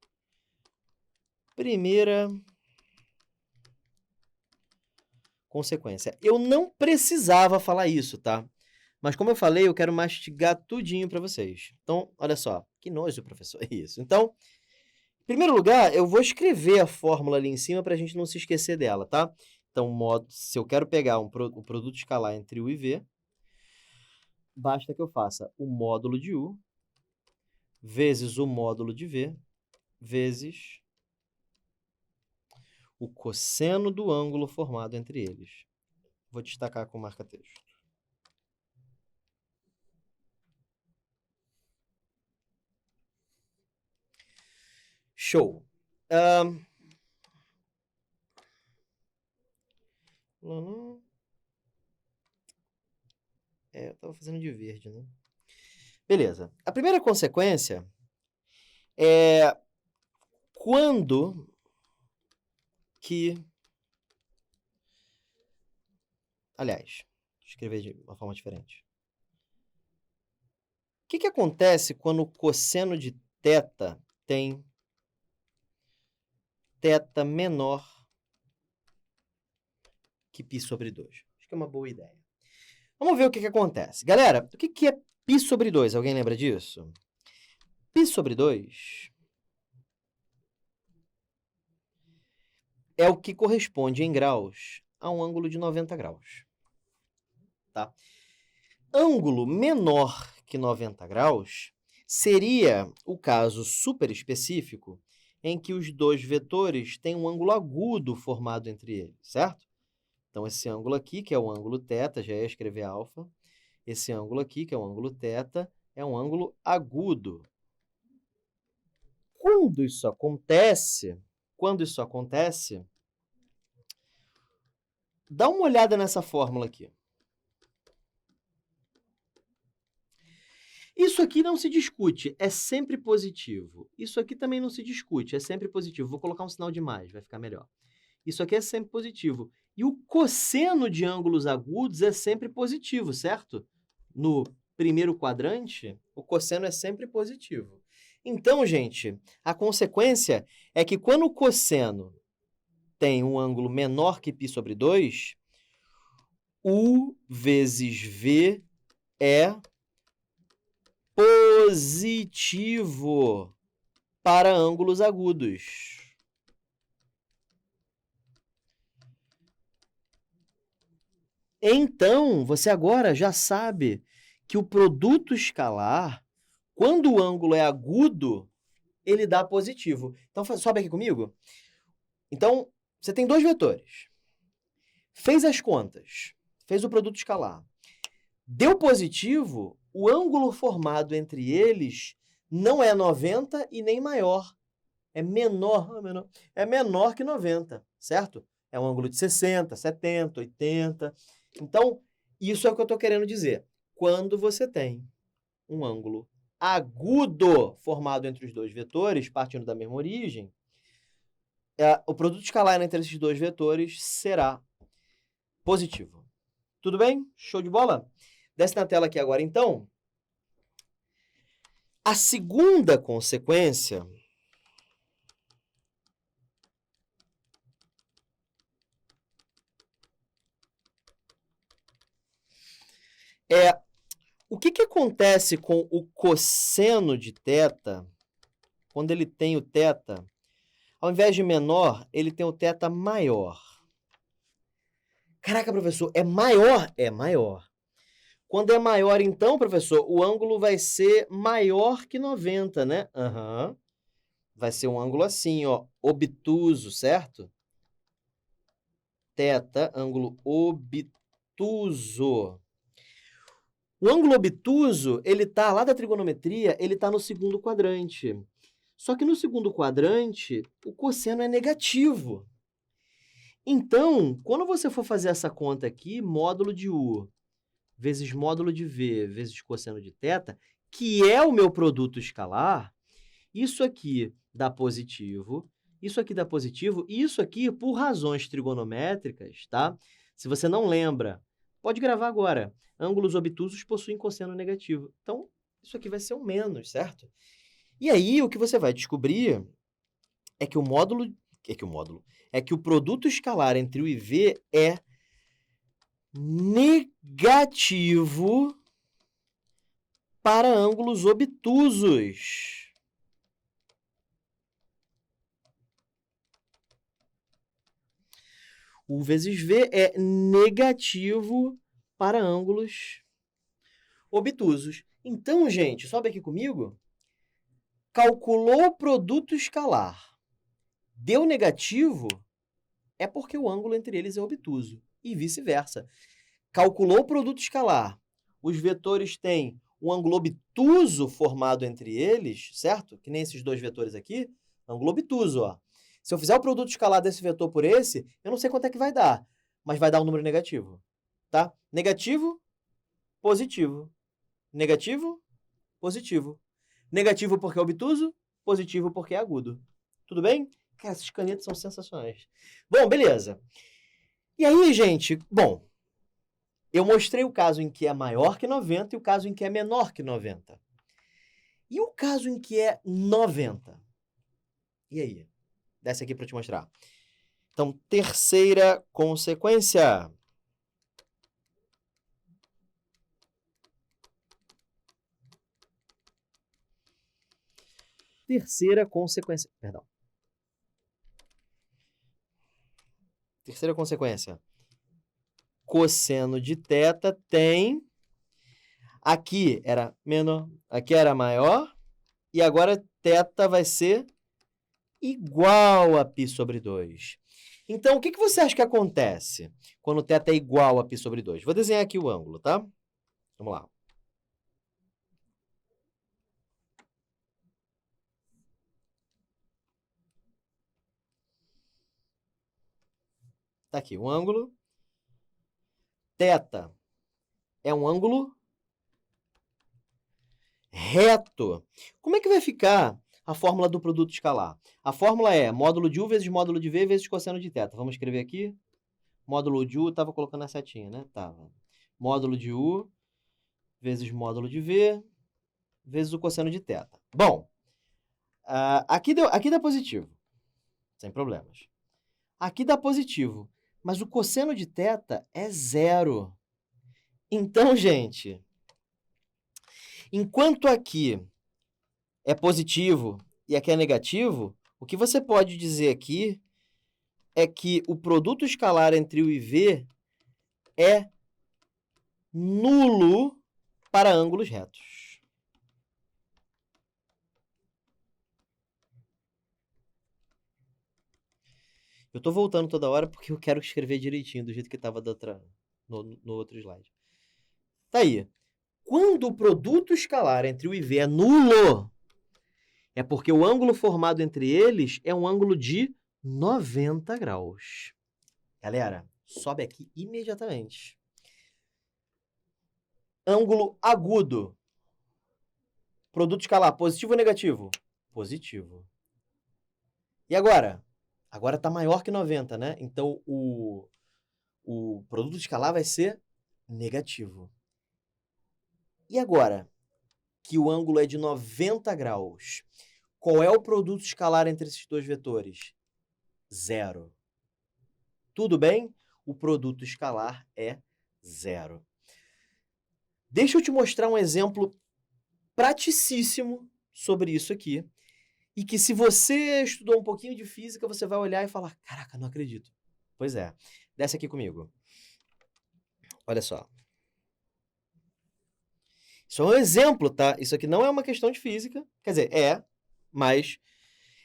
Primeira consequência. Eu não precisava falar isso, tá? Mas como eu falei, eu quero mastigar tudinho para vocês. Então, olha só. Que nojo, professor. Isso. Então, em primeiro lugar, eu vou escrever a fórmula ali em cima para a gente não se esquecer dela, tá? Então, se eu quero pegar o produto escalar entre U e V, basta que eu faça o módulo de U vezes o módulo de V vezes o cosseno do ângulo formado entre eles. Vou destacar com marca-texto. Show. Eu estava fazendo de verde, né? Beleza. A primeira consequência é quando que... Aliás, vou escrever de uma forma diferente. O que acontece quando o cosseno de θ tem θ menor que π sobre 2? Acho que é uma boa ideia. Vamos ver o que acontece. Galera, o que é π sobre 2? Alguém lembra disso? π sobre 2 é o que corresponde em graus a um ângulo de 90 graus. Tá? Ângulo menor que 90 graus seria o caso super específico em que os dois vetores têm um ângulo agudo formado entre eles, certo? Então, esse ângulo aqui, que é o ângulo θ, já ia escrever alfa. Esse ângulo aqui, que é o ângulo θ, é um ângulo agudo. Quando isso acontece, dá uma olhada nessa fórmula aqui. Isso aqui não se discute, é sempre positivo. Isso aqui também não se discute, é sempre positivo. Vou colocar um sinal de mais, vai ficar melhor. Isso aqui é sempre positivo. E o cosseno de ângulos agudos é sempre positivo, certo? No primeiro quadrante, o cosseno é sempre positivo. Então, gente, a consequência é que quando o cosseno tem um ângulo menor que π sobre 2, U vezes V é positivo para ângulos agudos. Então, você agora já sabe que o produto escalar, quando o ângulo é agudo, ele dá positivo. Então, sobe aqui comigo. Então, você tem dois vetores. Fez as contas, fez o produto escalar. Deu positivo, o ângulo formado entre eles não é 90 e nem maior. É menor que 90, certo? É um ângulo de 60, 70, 80. Então, isso é o que eu estou querendo dizer. Quando você tem um ângulo agudo formado entre os dois vetores, partindo da mesma origem, o produto escalar entre esses dois vetores será positivo. Tudo bem? Show de bola? Desce na tela aqui agora, então. A segunda consequência é o que acontece com o cosseno de θ quando ele tem o θ, ao invés de menor, ele tem o θ maior. Caraca, professor, é maior? É maior. Quando é maior, então, professor, o ângulo vai ser maior que 90, né? Aham. Vai ser um ângulo assim, ó, obtuso, certo? Θ, ângulo obtuso. O ângulo obtuso, ele está lá da trigonometria, ele está no segundo quadrante. Só que no segundo quadrante, o cosseno é negativo. Então, quando você for fazer essa conta aqui, módulo de U vezes módulo de V vezes cosseno de θ, que é o meu produto escalar, isso aqui dá positivo, isso aqui dá positivo, e isso aqui, por razões trigonométricas, tá? Se você não lembra, pode gravar agora. Ângulos obtusos possuem cosseno negativo. Então, isso aqui vai ser um menos, certo? E aí, o que você vai descobrir é que o produto escalar entre U e V é negativo para ângulos obtusos. U vezes V é negativo para ângulos obtusos. Então, gente, sobe aqui comigo. Calculou o produto escalar. Deu negativo, é porque o ângulo entre eles é obtuso. E vice-versa. Calculou o produto escalar. Os vetores têm um ângulo obtuso formado entre eles, certo? Que nem esses dois vetores aqui. Ângulo obtuso, ó. Se eu fizer o produto escalar desse vetor por esse, eu não sei quanto é que vai dar, mas vai dar um número negativo, tá? Negativo, positivo. Negativo, positivo. Negativo porque é obtuso, positivo porque é agudo. Tudo bem? Cara, essas canetas são sensacionais. Bom, beleza. E aí, gente, bom, eu mostrei o caso em que é maior que 90 e o caso em que é menor que 90. E o caso em que é 90? E aí? Desce aqui para eu te mostrar. Então, terceira consequência. Terceira consequência. Perdão. Terceira consequência. Cosseno de θ tem... Aqui era menor, aqui era maior, e agora θ vai ser igual a π sobre 2. Então, o que você acha que acontece quando θ é igual a π sobre 2? Vou desenhar aqui o ângulo, tá? Vamos lá. Tá aqui o ângulo. θ é um ângulo reto. Como é que vai ficar a fórmula do produto escalar? A fórmula é módulo de U vezes módulo de V vezes cosseno de θ. Vamos escrever aqui. Módulo de U, estava colocando a setinha, né? Tava. Módulo de U vezes módulo de V vezes o cosseno de θ. Bom, aqui dá positivo, sem problemas. Aqui dá positivo, mas o cosseno de θ é 0. Então, gente, enquanto aqui é positivo e aqui é negativo, o que você pode dizer aqui é que o produto escalar entre U e V é nulo para ângulos retos. Eu estou voltando toda hora porque eu quero escrever direitinho, do jeito que estava no outro slide. Tá aí. Quando o produto escalar entre U e V é nulo, é porque o ângulo formado entre eles é um ângulo de 90 graus. Galera, sobe aqui imediatamente. Ângulo agudo. Produto escalar, positivo ou negativo? Positivo. E agora? Agora está maior que 90, né? Então, o produto escalar vai ser negativo. E agora, que o ângulo é de 90 graus, qual é o produto escalar entre esses dois vetores? 0. Tudo bem? O produto escalar é 0. Deixa eu te mostrar um exemplo praticíssimo sobre isso aqui. E que se você estudou um pouquinho de física, você vai olhar e falar, caraca, não acredito. Pois é. Desce aqui comigo. Olha só. Isso é um exemplo, tá? Isso aqui não é uma questão de física. Quer dizer, mas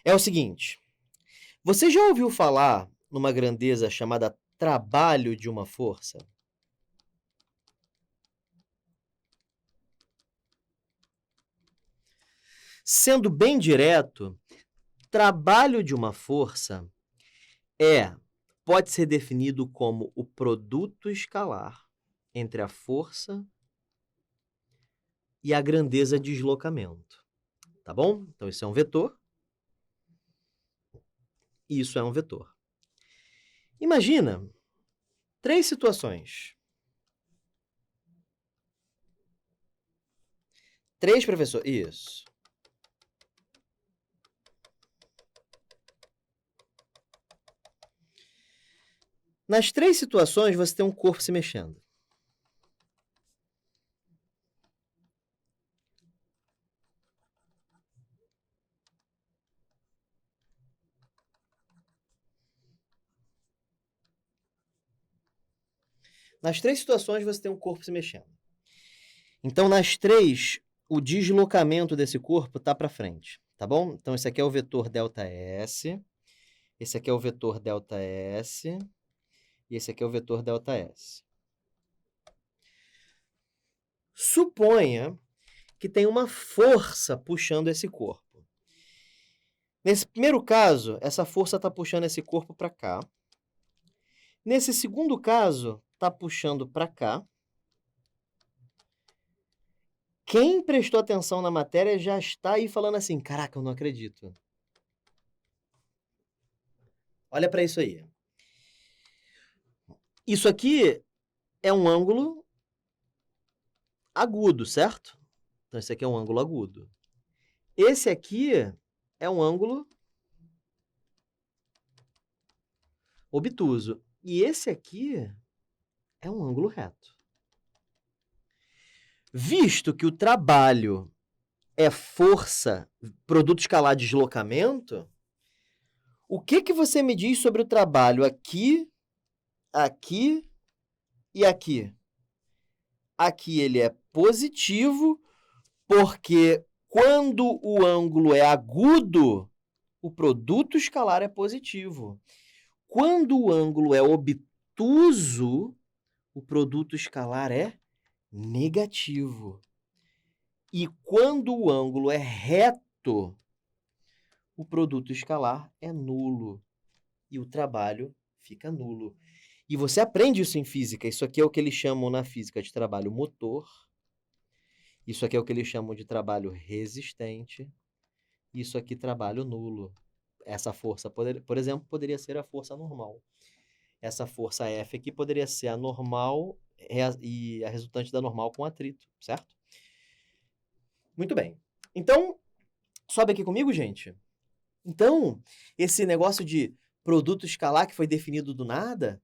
é o seguinte. Você já ouviu falar numa grandeza chamada trabalho de uma força? Sendo bem direto, trabalho de uma força pode ser definido como o produto escalar entre a força e a grandeza de deslocamento. Tá bom? Então, isso é um vetor. E isso é um vetor. Imagina 3 situações. 3, professor? Isso. Nas 3 situações, você tem um corpo se mexendo. Nas 3 situações, você tem um corpo se mexendo. Então, nas 3, o deslocamento desse corpo está para frente, tá bom? Então, esse aqui é o vetor ΔS, esse aqui é o vetor ΔS, e esse aqui é o vetor ΔS. Suponha que tem uma força puxando esse corpo. Nesse primeiro caso, essa força está puxando esse corpo para cá. Nesse segundo caso, está puxando para cá. Quem prestou atenção na matéria já está aí falando assim, caraca, eu não acredito. Olha para isso aí. Isso aqui é um ângulo agudo, certo? Então, esse aqui é um ângulo agudo. Esse aqui é um ângulo obtuso. E esse aqui é um ângulo reto. Visto que o trabalho é força, produto escalar deslocamento, o que você me diz sobre o trabalho aqui, aqui e aqui? Aqui ele é positivo, porque quando o ângulo é agudo, o produto escalar é positivo. Quando o ângulo é obtuso, o produto escalar é negativo. E quando o ângulo é reto, o produto escalar é nulo. E o trabalho fica nulo. E você aprende isso em física. Isso aqui é o que eles chamam na física de trabalho motor. Isso aqui é o que eles chamam de trabalho resistente. Isso aqui, trabalho nulo. Essa força, por exemplo, poderia ser a força normal. Essa força F aqui poderia ser a normal e a resultante da normal com atrito, certo? Muito bem. Então, sobe aqui comigo, gente. Então, esse negócio de produto escalar que foi definido do nada,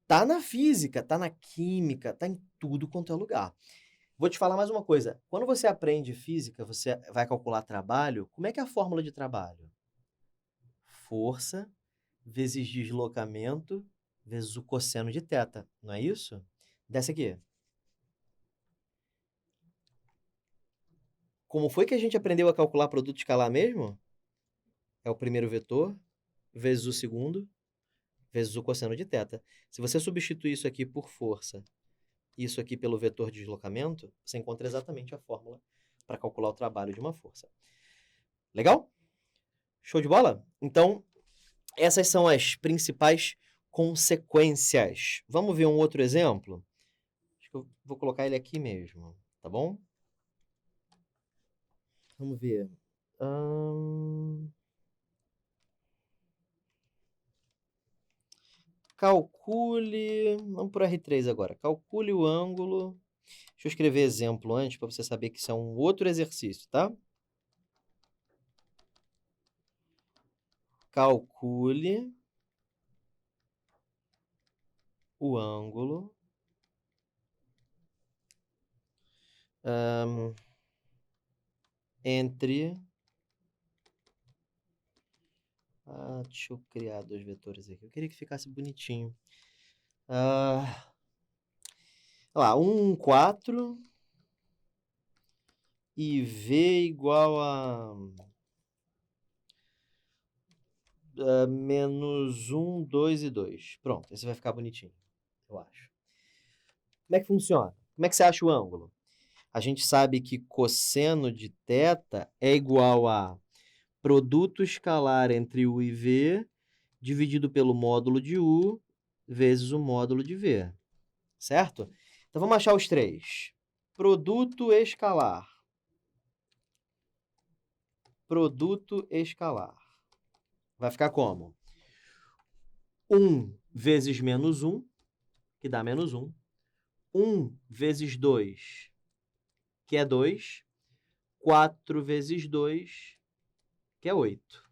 tá na física, tá na química, tá em tudo quanto é lugar. Vou te falar mais uma coisa. Quando você aprende física, você vai calcular trabalho, como é que é a fórmula de trabalho? Força vezes deslocamento vezes o cosseno de θ, não é isso? Desce aqui. Como foi que a gente aprendeu a calcular produto escalar mesmo? É o primeiro vetor vezes o segundo vezes o cosseno de θ. Se você substituir isso aqui por força, isso aqui pelo vetor de deslocamento, você encontra exatamente a fórmula para calcular o trabalho de uma força. Legal? Show de bola? Então, essas são as principais consequências. Vamos ver um outro exemplo? Acho que eu vou colocar ele aqui mesmo, tá bom? Vamos ver. Calcule... Vamos para o R3 agora. Calcule o ângulo... Deixa eu escrever exemplo antes, para você saber que isso é um outro exercício, tá? Calcule o ângulo entre... deixa eu criar dois vetores aqui. Eu queria que ficasse bonitinho. Olha lá, 1, 4 e V igual a menos 1, 2 e 2. Pronto, esse vai ficar bonitinho, eu acho. Como é que funciona? Como é que você acha o ângulo? A gente sabe que cosseno de θ é igual a produto escalar entre U e V dividido pelo módulo de U vezes o módulo de V, certo? Então, vamos achar os três. Produto escalar. Produto escalar. Vai ficar como? 1 vezes menos 1, que dá menos 1. 1 vezes 2, que é 2. 4 vezes 2, que é 8.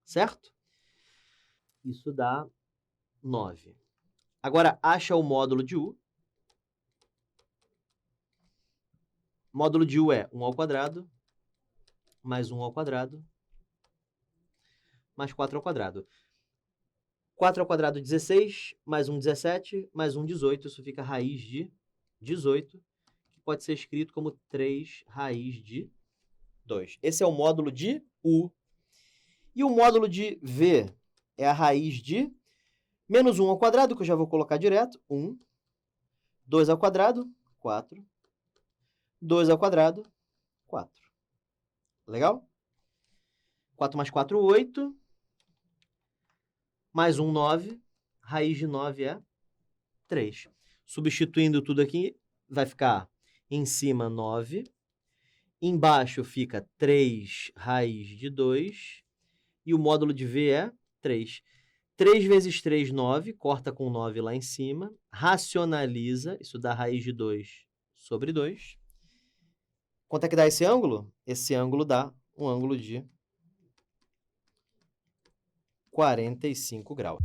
Certo? Isso dá 9. Agora, acha o módulo de U. Módulo de U é 1 ao quadrado, mais 1 ao quadrado, mais 4 ao quadrado. 4 ao quadrado, 16, mais 1, 17, mais 1, 18. Isso fica raiz de 18, que pode ser escrito como 3 raiz de 2. Esse é o módulo de U. E o módulo de V é a raiz de menos 1 ao quadrado, que eu já vou colocar direto. 1. 2 ao quadrado, 4. 2 ao quadrado, 4. Legal? 4 mais 4, 8. Mais 1, 9. Raiz de 9 é 3. Substituindo tudo aqui, vai ficar em cima 9. Embaixo fica 3 raiz de 2. E o módulo de V é 3. 3 vezes 3, 9. Corta com 9 lá em cima. Racionaliza. Isso dá raiz de 2 sobre 2. Quanto é que dá esse ângulo? Esse ângulo dá um ângulo de 45 graus.